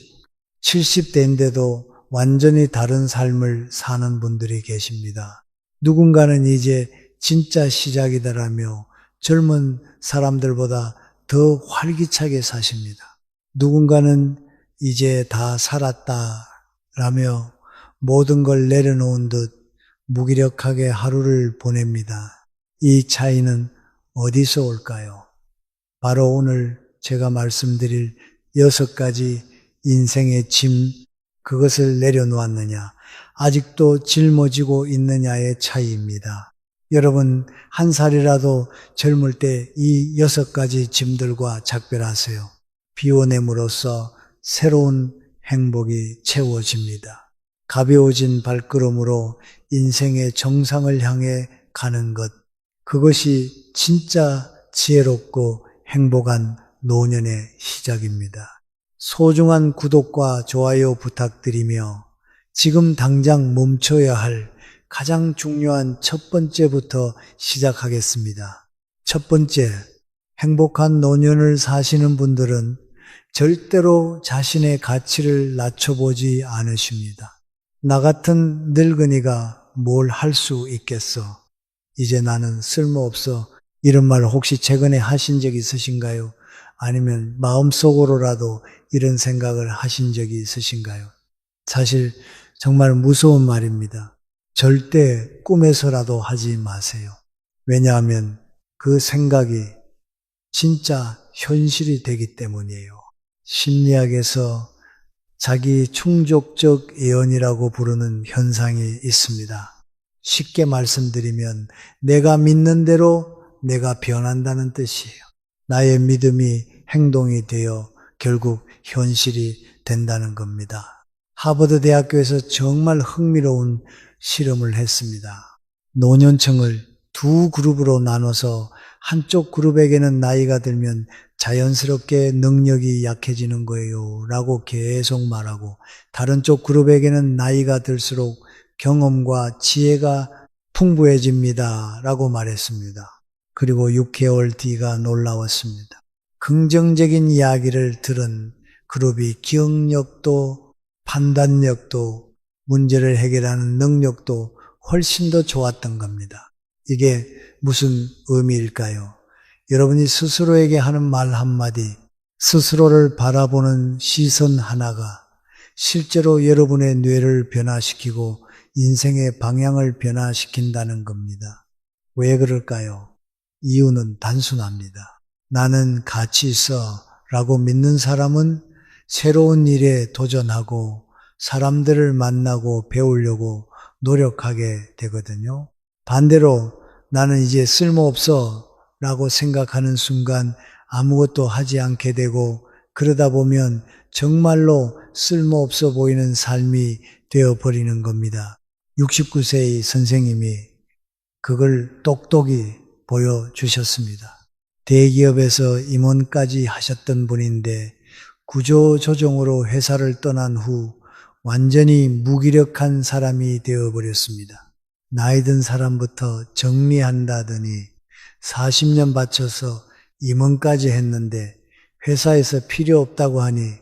70대인데도 완전히 다른 삶을 사는 분들이 계십니다. 누군가는 이제 진짜 시작이다라며 젊은 사람들보다 더 활기차게 사십니다. 누군가는 이제 다 살았다라며 모든 걸 내려놓은 듯 무기력하게 하루를 보냅니다. 이 차이는 어디서 올까요? 바로 오늘 제가 말씀드릴 6가지 인생의 짐, 그것을 내려놓았느냐, 아직도 짊어지고 있느냐의 차이입니다. 여러분, 한 살이라도 젊을 때 이 6가지 짐들과 작별하세요. 비워냄으로써 새로운 행복이 채워집니다. 가벼워진 발걸음으로 인생의 정상을 향해 가는 것, 그것이 진짜 지혜롭고 행복한 노년의 시작입니다. 소중한 구독과 좋아요 부탁드리며 지금 당장 멈춰야 할 가장 중요한 첫 번째부터 시작하겠습니다. 첫 번째, 행복한 노년을 사시는 분들은 절대로 자신의 가치를 낮춰보지 않으십니다. 나 같은 늙은이가 뭘 할 수 있겠어? 이제 나는 쓸모없어. 이런 말 혹시 최근에 하신 적 있으신가요? 아니면 마음속으로라도 이런 생각을 하신 적이 있으신가요? 사실 정말 무서운 말입니다. 절대 꿈에서라도 하지 마세요. 왜냐하면 그 생각이 진짜 현실이 되기 때문이에요. 심리학에서 자기 충족적 예언이라고 부르는 현상이 있습니다. 쉽게 말씀드리면 내가 믿는 대로 내가 변한다는 뜻이에요. 나의 믿음이 행동이 되어 결국 현실이 된다는 겁니다. 하버드 대학교에서 정말 흥미로운 실험을 했습니다. 노년층을 두 그룹으로 나눠서 한쪽 그룹에게는 나이가 들면 자연스럽게 능력이 약해지는 거예요 라고 계속 말하고, 다른 쪽 그룹에게는 나이가 들수록 경험과 지혜가 풍부해집니다 라고 말했습니다. 그리고 6개월 뒤가 놀라웠습니다. 긍정적인 이야기를 들은 그룹이 기억력도 판단력도 문제를 해결하는 능력도 훨씬 더 좋았던 겁니다. 이게 무슨 의미일까요? 여러분이 스스로에게 하는 말 한마디, 스스로를 바라보는 시선 하나가 실제로 여러분의 뇌를 변화시키고 인생의 방향을 변화시킨다는 겁니다. 왜 그럴까요? 이유는 단순합니다. 나는 가치 있어 라고 믿는 사람은 새로운 일에 도전하고 사람들을 만나고 배우려고 노력하게 되거든요. 반대로 나는 이제 쓸모없어 라고 생각하는 순간 아무것도 하지 않게 되고, 그러다 보면 정말로 쓸모없어 보이는 삶이 되어버리는 겁니다. 69세의 선생님이 그걸 똑똑히 보여주셨습니다. 대기업에서 임원까지 하셨던 분인데 구조조정으로 회사를 떠난 후 완전히 무기력한 사람이 되어버렸습니다. 나이 든 사람부터 정리한다더니 40년 바쳐서 임원까지 했는데 회사에서 필요 없다고 하니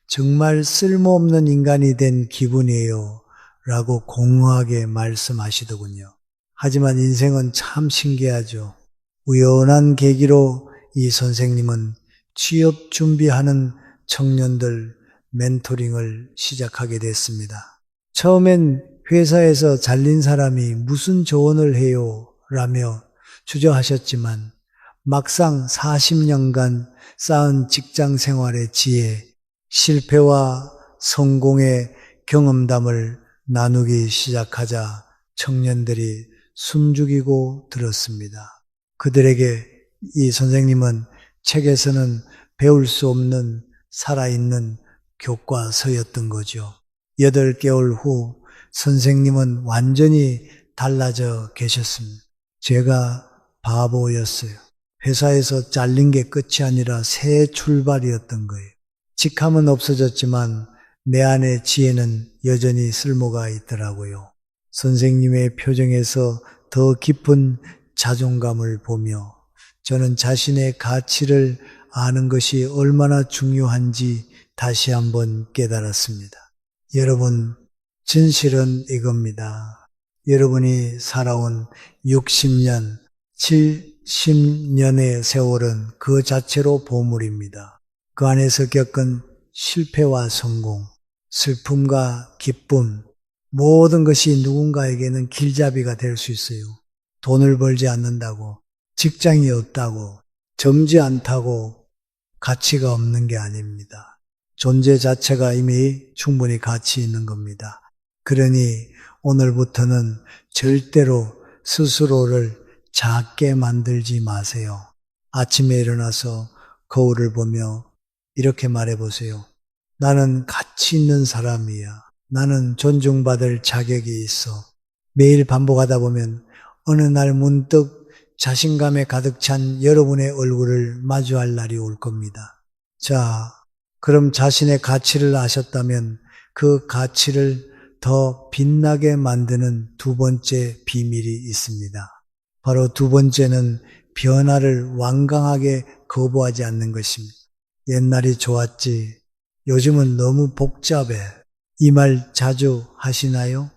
정말 쓸모없는 인간이 된 기분이에요. 라고 공허하게 말씀하시더군요. 하지만 인생은 참 신기하죠. 우연한 계기로 이 선생님은 취업 준비하는 청년들 멘토링을 시작하게 됐습니다. 처음엔 회사에서 잘린 사람이 무슨 조언을 해요? 라며 주저하셨지만 막상 40년간 쌓은 직장 생활의 지혜, 실패와 성공의 경험담을 나누기 시작하자 청년들이 숨죽이고 들었습니다. 그들에게 이 선생님은 책에서는 배울 수 없는 살아있는 교과서였던 거죠. 8개월 후 선생님은 완전히 달라져 계셨습니다. 제가 바보였어요. 회사에서 잘린 게 끝이 아니라 새 출발이었던 거예요. 직함은 없어졌지만 내 안의 지혜는 여전히 쓸모가 있더라고요. 선생님의 표정에서 더 깊은 자존감을 보며 저는 자신의 가치를 아는 것이 얼마나 중요한지 다시 한번 깨달았습니다. 여러분, 진실은 이겁니다. 여러분이 살아온 60년, 70년의 세월은 그 자체로 보물입니다. 그 안에서 겪은 실패와 성공, 슬픔과 기쁨, 모든 것이 누군가에게는 길잡이가 될 수 있어요. 돈을 벌지 않는다고, 직장이 없다고, 젊지 않다고 가치가 없는 게 아닙니다. 존재 자체가 이미 충분히 가치 있는 겁니다. 그러니 오늘부터는 절대로 스스로를 작게 만들지 마세요. 아침에 일어나서 거울을 보며 이렇게 말해보세요. 나는 가치 있는 사람이야. 나는 존중받을 자격이 있어. 매일 반복하다 보면 어느 날 문득 자신감에 가득 찬 여러분의 얼굴을 마주할 날이 올 겁니다. 자, 그럼 자신의 가치를 아셨다면 그 가치를 더 빛나게 만드는 두 번째 비밀이 있습니다. 바로 두 번째는 변화를 완강하게 거부하지 않는 것입니다. 옛날이 좋았지, 요즘은 너무 복잡해. 이 말 자주 하시나요?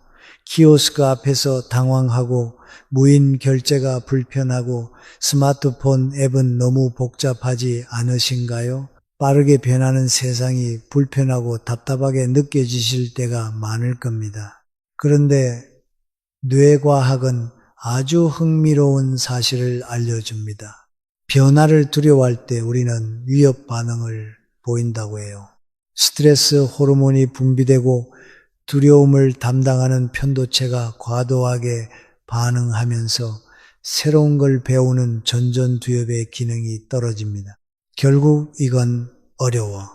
키오스크 앞에서 당황하고 무인 결제가 불편하고 스마트폰 앱은 너무 복잡하지 않으신가요? 빠르게 변하는 세상이 불편하고 답답하게 느껴지실 때가 많을 겁니다. 그런데 뇌과학은 아주 흥미로운 사실을 알려줍니다. 변화를 두려워할 때 우리는 위협 반응을 보인다고 해요. 스트레스 호르몬이 분비되고 두려움을 담당하는 편도체가 과도하게 반응하면서 새로운 걸 배우는 전전두엽의 기능이 떨어집니다. 결국 이건 어려워.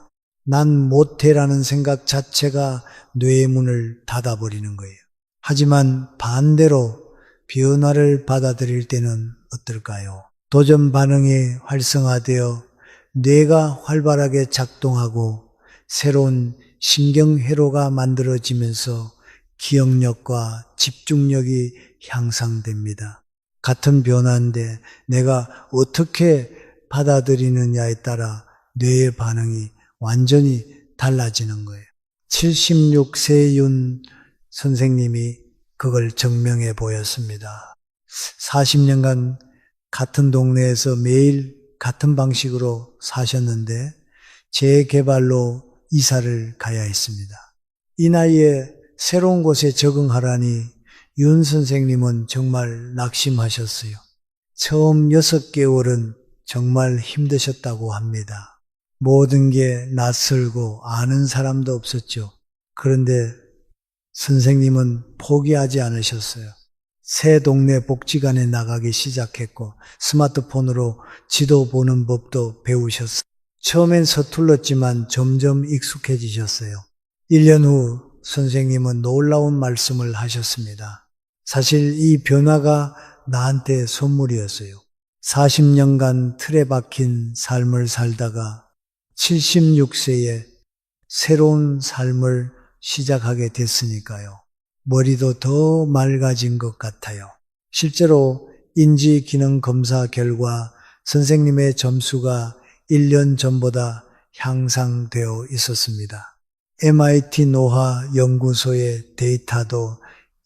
난 못해라는 생각 자체가 뇌의 문을 닫아버리는 거예요. 하지만 반대로 변화를 받아들일 때는 어떨까요? 도전 반응이 활성화되어 뇌가 활발하게 작동하고 새로운 신경회로가 만들어지면서 기억력과 집중력이 향상됩니다. 같은 변화인데 내가 어떻게 받아들이느냐에 따라 뇌의 반응이 완전히 달라지는 거예요. 76세 윤 선생님이 그걸 증명해 보였습니다. 40년간 같은 동네에서 매일 같은 방식으로 사셨는데 재개발로 이사를 가야 했습니다. 이 나이에 새로운 곳에 적응하라니 윤 선생님은 정말 낙심하셨어요. 처음 6개월은 정말 힘드셨다고 합니다. 모든 게 낯설고 아는 사람도 없었죠. 그런데 선생님은 포기하지 않으셨어요. 새 동네 복지관에 나가기 시작했고 스마트폰으로 지도 보는 법도 배우셨어요. 처음엔 서툴렀지만 점점 익숙해지셨어요. 1년 후 선생님은 놀라운 말씀을 하셨습니다. 사실 이 변화가 나한테 선물이었어요. 40년간 틀에 박힌 삶을 살다가 76세에 새로운 삶을 시작하게 됐으니까요. 머리도 더 맑아진 것 같아요. 실제로 인지기능검사 결과 선생님의 점수가 1년 전보다 향상되어 있었습니다. MIT 노화 연구소의 데이터도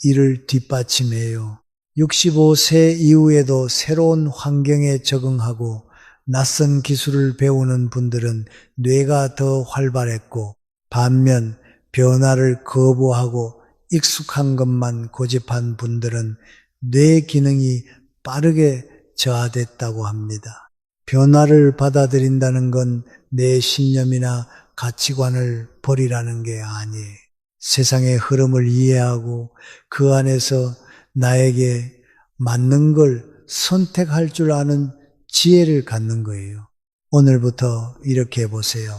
이를 뒷받침해요. 65세 이후에도 새로운 환경에 적응하고 낯선 기술을 배우는 분들은 뇌가 더 활발했고, 반면 변화를 거부하고 익숙한 것만 고집한 분들은 뇌 기능이 빠르게 저하됐다고 합니다. 변화를 받아들인다는 건 내 신념이나 가치관을 버리라는 게 아니에요. 세상의 흐름을 이해하고 그 안에서 나에게 맞는 걸 선택할 줄 아는 지혜를 갖는 거예요. 오늘부터 이렇게 해보세요.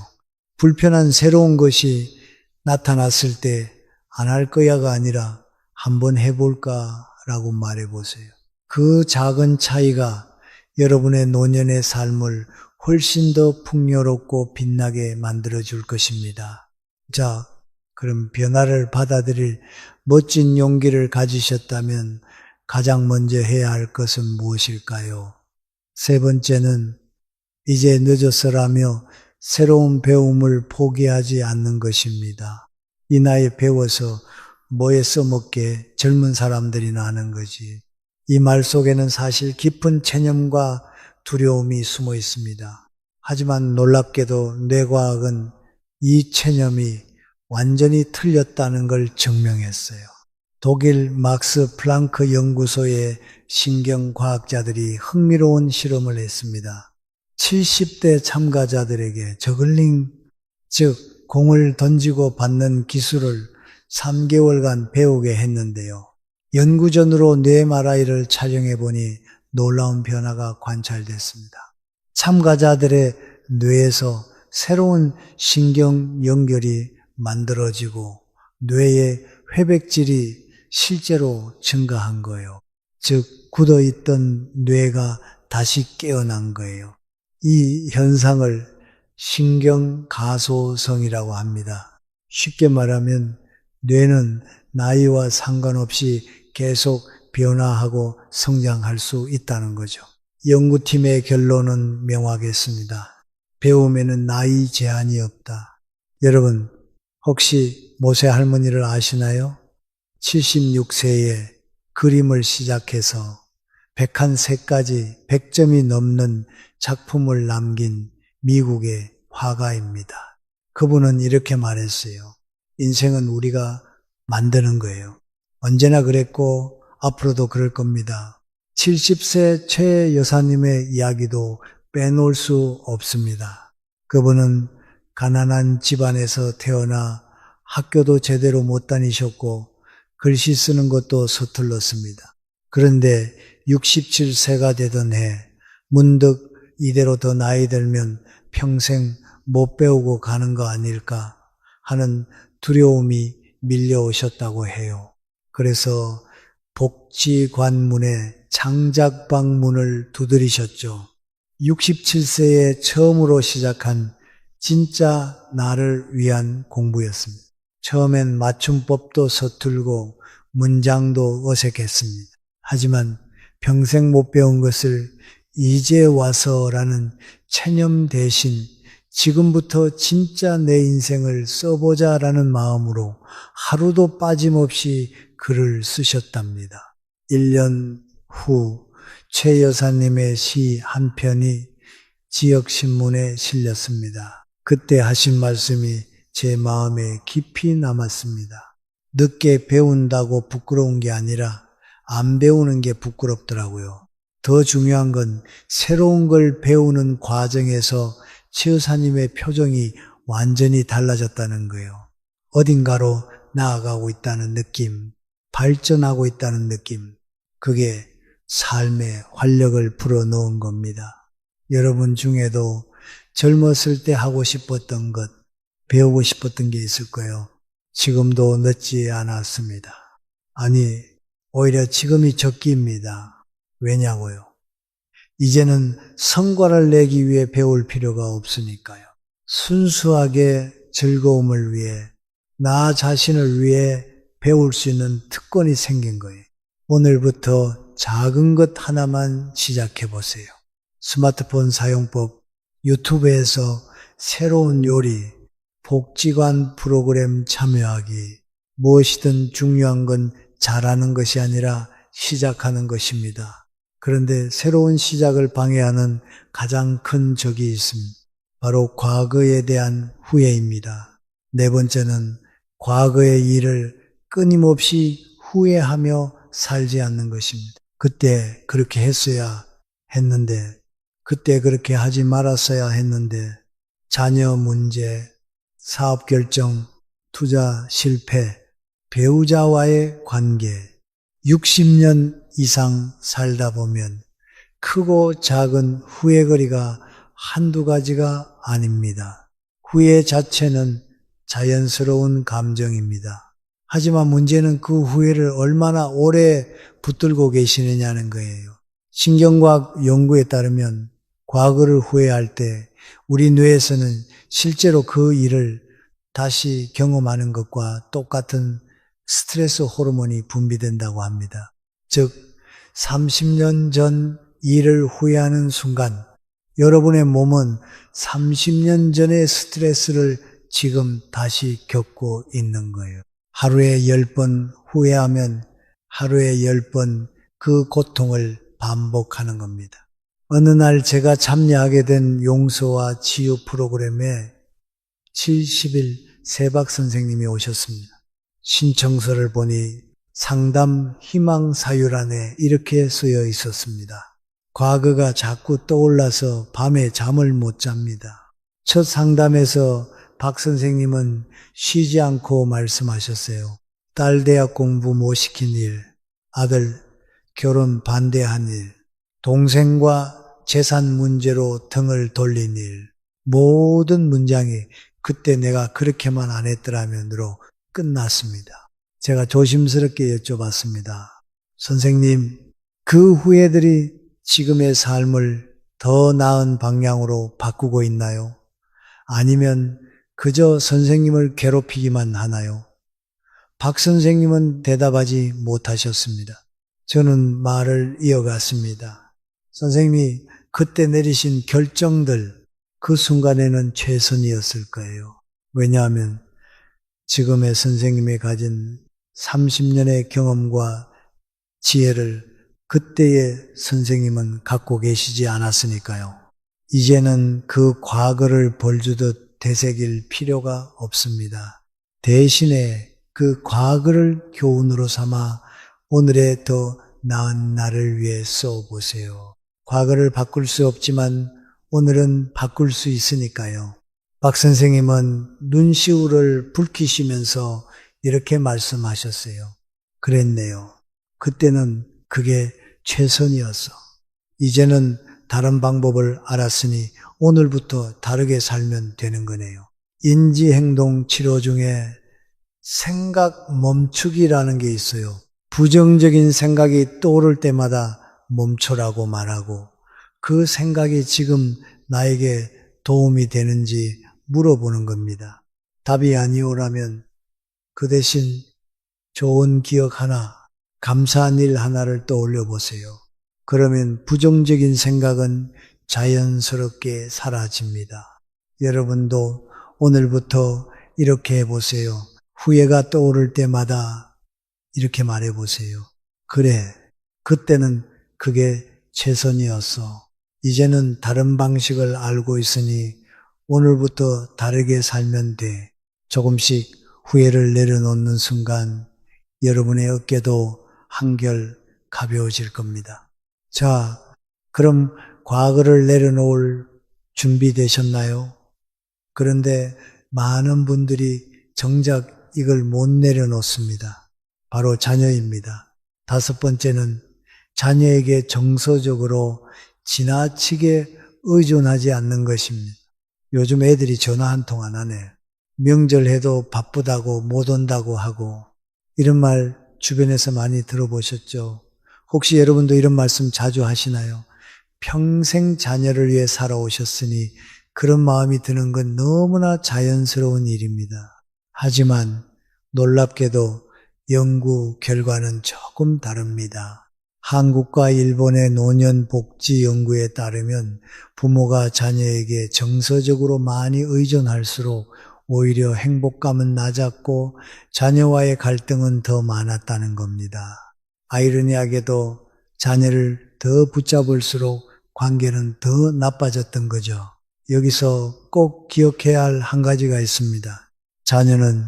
불편한 새로운 것이 나타났을 때 안 할 거야가 아니라 한번 해볼까라고 말해보세요. 그 작은 차이가 여러분의 노년의 삶을 훨씬 더 풍요롭고 빛나게 만들어줄 것입니다. 자, 그럼 변화를 받아들일 멋진 용기를 가지셨다면 가장 먼저 해야 할 것은 무엇일까요? 세 번째는 이제 늦어서라며 새로운 배움을 포기하지 않는 것입니다. 이 나이에 배워서 뭐에 써먹게 젊은 사람들이나 하는 거지. 이 말 속에는 사실 깊은 체념과 두려움이 숨어 있습니다. 하지만 놀랍게도 뇌과학은 이 체념이 완전히 틀렸다는 걸 증명했어요. 독일 막스 플랑크 연구소의 신경과학자들이 흥미로운 실험을 했습니다. 70대 참가자들에게 저글링, 즉 공을 던지고 받는 기술을 3개월간 배우게 했는데요. 연구전으로 뇌 MRI를 촬영해 보니 놀라운 변화가 관찰됐습니다. 참가자들의 뇌에서 새로운 신경 연결이 만들어지고 뇌의 회백질이 실제로 증가한 거예요. 즉 굳어있던 뇌가 다시 깨어난 거예요. 이 현상을 신경가소성이라고 합니다. 쉽게 말하면 뇌는 나이와 상관없이 계속 변화하고 성장할 수 있다는 거죠. 연구팀의 결론은 명확했습니다. 배움에는 나이 제한이 없다. 여러분, 혹시 모세 할머니를 아시나요? 76세에 그림을 시작해서 101세까지 100점이 넘는 작품을 남긴 미국의 화가입니다. 그분은 이렇게 말했어요. 인생은 우리가 만드는 거예요. 언제나 그랬고 앞으로도 그럴 겁니다. 70세 최 여사님의 이야기도 빼놓을 수 없습니다. 그분은 가난한 집안에서 태어나 학교도 제대로 못 다니셨고 글씨 쓰는 것도 서툴렀습니다. 그런데 67세가 되던 해 문득 이대로 더 나이 들면 평생 못 배우고 가는 거 아닐까 하는 두려움이 밀려오셨다고 해요. 그래서 복지관문에 창작방문을 두드리셨죠. 67세에 처음으로 시작한 진짜 나를 위한 공부였습니다. 처음엔 맞춤법도 서툴고 문장도 어색했습니다. 하지만 평생 못 배운 것을 이제 와서라는 체념 대신 지금부터 진짜 내 인생을 써보자라는 마음으로 하루도 빠짐없이 글을 쓰셨답니다. 1년 후 최 여사님의 시 한 편이 지역신문에 실렸습니다. 그때 하신 말씀이 제 마음에 깊이 남았습니다. 늦게 배운다고 부끄러운 게 아니라 안 배우는 게 부끄럽더라고요. 더 중요한 건 새로운 걸 배우는 과정에서 최 여사님의 표정이 완전히 달라졌다는 거예요. 어딘가로 나아가고 있다는 느낌, 발전하고 있다는 느낌, 그게 삶에 활력을 불어넣은 겁니다. 여러분 중에도 젊었을 때 하고 싶었던 것, 배우고 싶었던 게 있을 거예요. 지금도 늦지 않았습니다. 아니, 오히려 지금이 적기입니다. 왜냐고요? 이제는 성과를 내기 위해 배울 필요가 없으니까요. 순수하게 즐거움을 위해, 나 자신을 위해 배울 수 있는 특권이 생긴 거예요. 오늘부터 작은 것 하나만 시작해 보세요. 스마트폰 사용법, 유튜브에서 새로운 요리, 복지관 프로그램 참여하기, 무엇이든 중요한 건 잘하는 것이 아니라 시작하는 것입니다. 그런데 새로운 시작을 방해하는 가장 큰 적이 있습니다. 바로 과거에 대한 후회입니다. 네 번째는 과거의 일을 끊임없이 후회하며 살지 않는 것입니다. 그때 그렇게 했어야 했는데, 그때 그렇게 하지 말았어야 했는데, 자녀 문제, 사업 결정, 투자 실패, 배우자와의 관계, 60년 이상 살다 보면 크고 작은 후회거리가 한두 가지가 아닙니다. 후회 자체는 자연스러운 감정입니다. 하지만 문제는 그 후회를 얼마나 오래 붙들고 계시느냐는 거예요. 신경과학 연구에 따르면 과거를 후회할 때 우리 뇌에서는 실제로 그 일을 다시 경험하는 것과 똑같은 스트레스 호르몬이 분비된다고 합니다. 즉 30년 전 일을 후회하는 순간 여러분의 몸은 30년 전의 스트레스를 지금 다시 겪고 있는 거예요. 하루에 10번 후회하면 하루에 10번 그 고통을 반복하는 겁니다. 어느 날 제가 참여하게 된 용서와 치유 프로그램에 70일 세박 선생님이 오셨습니다. 신청서를 보니 상담 희망 사유란에 이렇게 쓰여 있었습니다. 과거가 자꾸 떠올라서 밤에 잠을 못 잡니다. 첫 상담에서 박 선생님은 쉬지 않고 말씀하셨어요. 딸 대학 공부 못 시킨 일, 아들 결혼 반대한 일, 동생과 재산 문제로 등을 돌린 일, 모든 문장이 그때 내가 그렇게만 안 했더라면으로 끝났습니다. 제가 조심스럽게 여쭤봤습니다. 선생님, 그 후회들이 지금의 삶을 더 나은 방향으로 바꾸고 있나요? 아니면 그저 선생님을 괴롭히기만 하나요? 박 선생님은 대답하지 못하셨습니다. 저는 말을 이어갔습니다. 선생님이 그때 내리신 결정들, 그 순간에는 최선이었을 거예요. 왜냐하면 지금의 선생님이 가진 30년의 경험과 지혜를 그때의 선생님은 갖고 계시지 않았으니까요. 이제는 그 과거를 벌주듯 되새길 필요가 없습니다. 대신에 그 과거를 교훈으로 삼아 오늘의 더 나은 나를 위해 써보세요. 과거를 바꿀 수 없지만 오늘은 바꿀 수 있으니까요. 박 선생님은 눈시울을 붉히시면서 이렇게 말씀하셨어요. 그랬네요. 그때는 그게 최선이었어. 이제는 다른 방법을 알았으니 오늘부터 다르게 살면 되는 거네요. 인지행동 치료 중에 생각 멈추기라는 게 있어요. 부정적인 생각이 떠오를 때마다 멈춰라고 말하고 그 생각이 지금 나에게 도움이 되는지 물어보는 겁니다. 답이 아니오라면 그 대신 좋은 기억 하나, 감사한 일 하나를 떠올려 보세요. 그러면 부정적인 생각은 자연스럽게 사라집니다. 여러분도 오늘부터 이렇게 해보세요. 후회가 떠오를 때마다 이렇게 말해보세요. 그래, 그때는 그게 최선이었어. 이제는 다른 방식을 알고 있으니 오늘부터 다르게 살면 돼. 조금씩 후회를 내려놓는 순간 여러분의 어깨도 한결 가벼워질 겁니다. 자, 그럼 과거를 내려놓을 준비 되셨나요? 그런데 많은 분들이 정작 이걸 못 내려놓습니다. 바로 자녀입니다. 다섯 번째는 자녀에게 정서적으로 지나치게 의존하지 않는 것입니다. 요즘 애들이 전화 한 통 안 하네. 명절해도 바쁘다고 못 온다고 하고 이런 말 주변에서 많이 들어보셨죠? 혹시 여러분도 이런 말씀 자주 하시나요? 평생 자녀를 위해 살아오셨으니 그런 마음이 드는 건 너무나 자연스러운 일입니다. 하지만 놀랍게도 연구 결과는 조금 다릅니다. 한국과 일본의 노년복지 연구에 따르면 부모가 자녀에게 정서적으로 많이 의존할수록 오히려 행복감은 낮았고 자녀와의 갈등은 더 많았다는 겁니다. 아이러니하게도 자녀를 더 붙잡을수록 관계는 더 나빠졌던 거죠. 여기서 꼭 기억해야 할 한 가지가 있습니다. 자녀는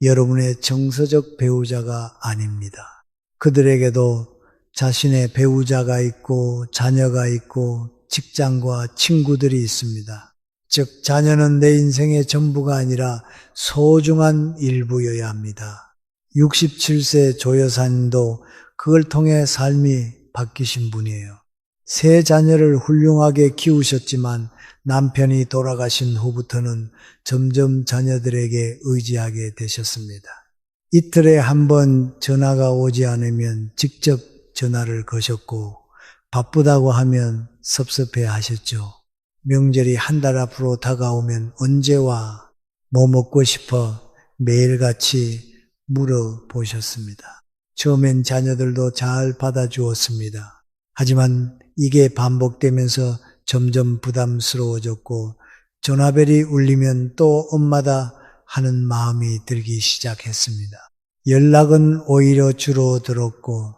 여러분의 정서적 배우자가 아닙니다. 그들에게도 자신의 배우자가 있고 자녀가 있고 직장과 친구들이 있습니다. 즉 자녀는 내 인생의 전부가 아니라 소중한 일부여야 합니다. 67세 조 여사님도 그걸 통해 삶이 바뀌신 분이에요. 세 자녀를 훌륭하게 키우셨지만 남편이 돌아가신 후부터는 점점 자녀들에게 의지하게 되셨습니다. 이틀에 한 번 전화가 오지 않으면 직접 전화를 거셨고 바쁘다고 하면 섭섭해 하셨죠. 명절이 한 달 앞으로 다가오면 언제 와? 뭐 먹고 싶어? 매일같이 물어보셨습니다. 처음엔 자녀들도 잘 받아주었습니다. 하지만 이게 반복되면서 점점 부담스러워졌고 전화벨이 울리면 또 엄마다 하는 마음이 들기 시작했습니다. 연락은 오히려 줄어들었고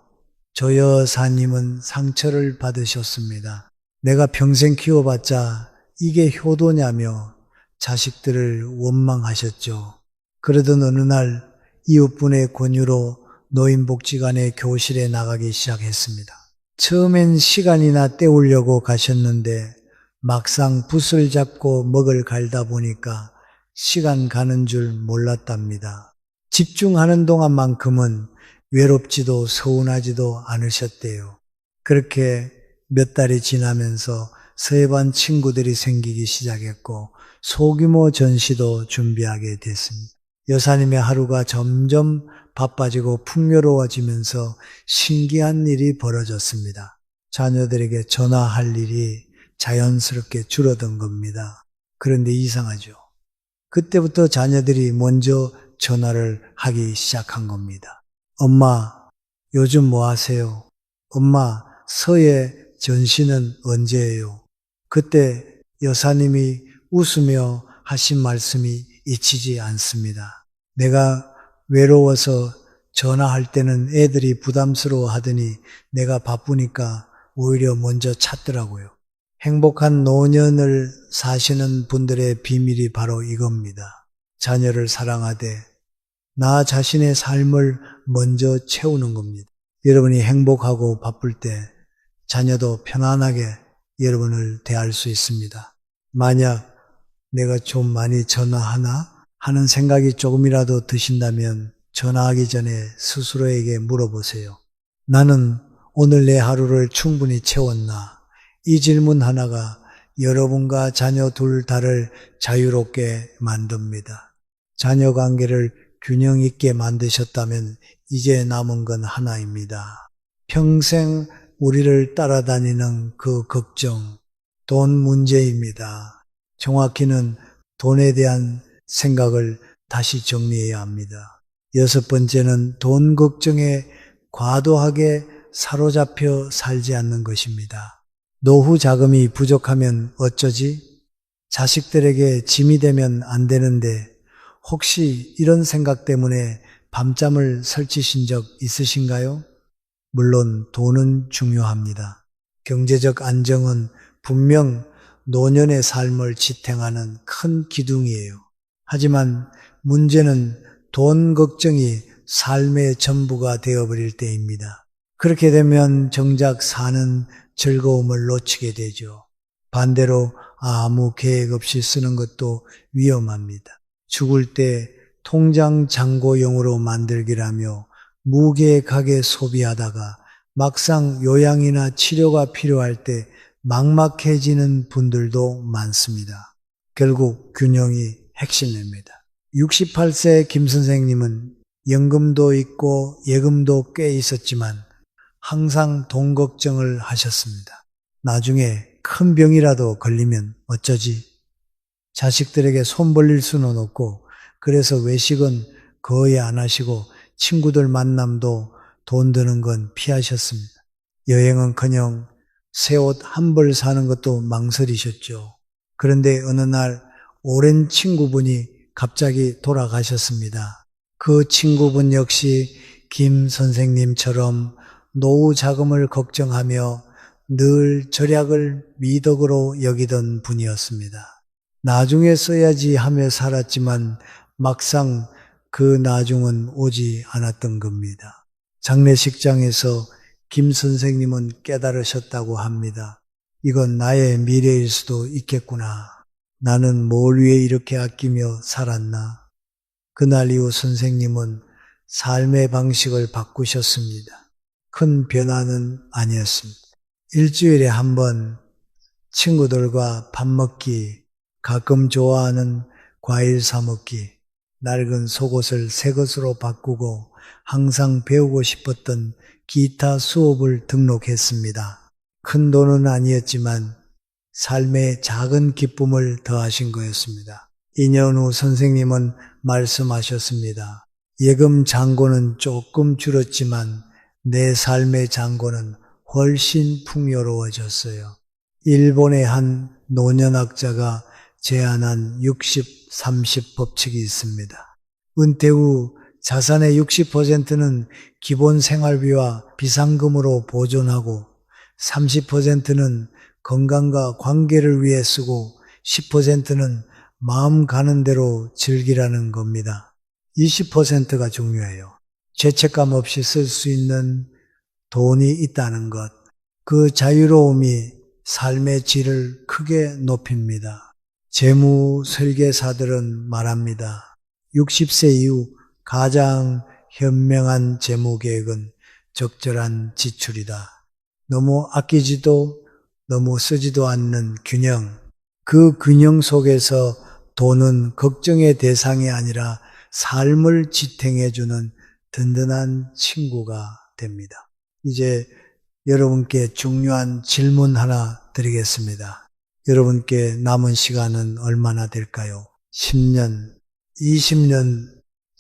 조 여사님은 상처를 받으셨습니다. 내가 평생 키워봤자 이게 효도냐며 자식들을 원망하셨죠. 그러던 어느 날 이웃분의 권유로 노인복지관의 교실에 나가기 시작했습니다. 처음엔 시간이나 때우려고 가셨는데 막상 붓을 잡고 먹을 갈다 보니까 시간 가는 줄 몰랐답니다. 집중하는 동안만큼은 외롭지도 서운하지도 않으셨대요. 그렇게 몇 달이 지나면서 서해반 친구들이 생기기 시작했고 소규모 전시도 준비하게 됐습니다. 여사님의 하루가 점점 바빠지고 풍요로워지면서 신기한 일이 벌어졌습니다. 자녀들에게 전화할 일이 자연스럽게 줄어든 겁니다. 그런데 이상하죠. 그때부터 자녀들이 먼저 전화를 하기 시작한 겁니다. 엄마, 요즘 뭐 하세요? 엄마, 서예 전시는 언제예요? 그때 여사님이 웃으며 하신 말씀이 잊히지 않습니다. 내가 외로워서 전화할 때는 애들이 부담스러워 하더니 내가 바쁘니까 오히려 먼저 찾더라고요. 행복한 노년을 사시는 분들의 비밀이 바로 이겁니다. 자녀를 사랑하되 나 자신의 삶을 먼저 채우는 겁니다. 여러분이 행복하고 바쁠 때 자녀도 편안하게 여러분을 대할 수 있습니다. 만약 내가 좀 많이 전화하나 하는 생각이 조금이라도 드신다면 전화하기 전에 스스로에게 물어보세요. 나는 오늘 내 하루를 충분히 채웠나? 이 질문 하나가 여러분과 자녀 둘 다를 자유롭게 만듭니다. 자녀 관계를 균형 있게 만드셨다면 이제 남은 건 하나입니다. 평생 우리를 따라다니는 그 걱정, 돈 문제입니다. 정확히는 돈에 대한 생각을 다시 정리해야 합니다. 여섯 번째는 돈 걱정에 과도하게 사로잡혀 살지 않는 것입니다. 노후 자금이 부족하면 어쩌지? 자식들에게 짐이 되면 안 되는데 혹시 이런 생각 때문에 밤잠을 설치신 적 있으신가요? 물론 돈은 중요합니다. 경제적 안정은 분명 노년의 삶을 지탱하는 큰 기둥이에요. 하지만 문제는 돈 걱정이 삶의 전부가 되어버릴 때입니다. 그렇게 되면 정작 사는 즐거움을 놓치게 되죠. 반대로 아무 계획 없이 쓰는 것도 위험합니다. 죽을 때 통장 잔고용으로 만들기라며 무계획하게 소비하다가 막상 요양이나 치료가 필요할 때 막막해지는 분들도 많습니다. 결국 균형이 핵심입니다. 68세 김 선생님은 연금도 있고 예금도 꽤 있었지만 항상 돈 걱정을 하셨습니다. 나중에 큰 병이라도 걸리면 어쩌지? 자식들에게 손 벌릴 수는 없고 그래서 외식은 거의 안 하시고 친구들 만남도 돈 드는 건 피하셨습니다. 여행은커녕 새 옷 한 벌 사는 것도 망설이셨죠. 그런데 어느 날 오랜 친구분이 갑자기 돌아가셨습니다. 그 친구분 역시 김 선생님처럼 노후 자금을 걱정하며 늘 절약을 미덕으로 여기던 분이었습니다. 나중에 써야지 하며 살았지만 막상 그 나중은 오지 않았던 겁니다. 장례식장에서 김 선생님은 깨달으셨다고 합니다. 이건 나의 미래일 수도 있겠구나. 나는 뭘 위해 이렇게 아끼며 살았나. 그날 이후 선생님은 삶의 방식을 바꾸셨습니다. 큰 변화는 아니었습니다. 일주일에 한 번 친구들과 밥 먹기, 가끔 좋아하는 과일 사 먹기, 낡은 속옷을 새 것으로 바꾸고 항상 배우고 싶었던 기타 수업을 등록했습니다. 큰 돈은 아니었지만 삶의 작은 기쁨을 더하신 거였습니다. 2년 후 선생님은 말씀하셨습니다. 예금 잔고는 조금 줄었지만 내 삶의 잔고는 훨씬 풍요로워졌어요. 일본의 한 노년학자가 제안한 60-30 법칙이 있습니다. 은퇴 후 자산의 60%는 기본 생활비와 비상금으로 보존하고 30%는 건강과 관계를 위해 쓰고 10%는 마음 가는 대로 즐기라는 겁니다. 20%가 중요해요. 죄책감 없이 쓸 수 있는 돈이 있다는 것. 그 자유로움이 삶의 질을 크게 높입니다. 재무 설계사들은 말합니다. 60세 이후 가장 현명한 재무 계획은 적절한 지출이다. 너무 아끼지도 너무 쓰지도 않는 균형. 그 균형 속에서 돈은 걱정의 대상이 아니라 삶을 지탱해주는 든든한 친구가 됩니다. 이제 여러분께 중요한 질문 하나 드리겠습니다. 여러분께 남은 시간은 얼마나 될까요? 10년, 20년,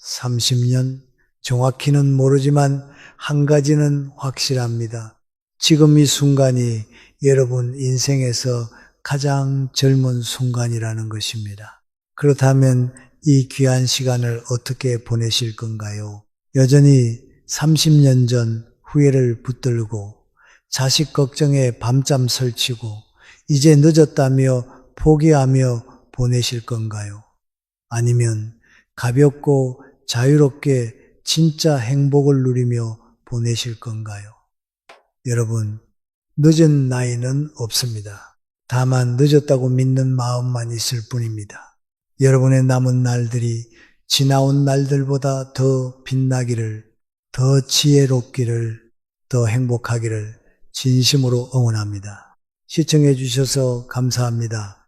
30년? 정확히는 모르지만 한 가지는 확실합니다. 지금 이 순간이 여러분 인생에서 가장 젊은 순간이라는 것입니다. 그렇다면 이 귀한 시간을 어떻게 보내실 건가요? 여전히 30년 전 후회를 붙들고 자식 걱정에 밤잠 설치고 이제 늦었다며 포기하며 보내실 건가요? 아니면 가볍고 자유롭게 진짜 행복을 누리며 보내실 건가요? 여러분, 늦은 나이는 없습니다. 다만 늦었다고 믿는 마음만 있을 뿐입니다. 여러분의 남은 날들이 지나온 날들보다 더 빛나기를, 더 지혜롭기를, 더 행복하기를 진심으로 응원합니다. 시청해 주셔서 감사합니다.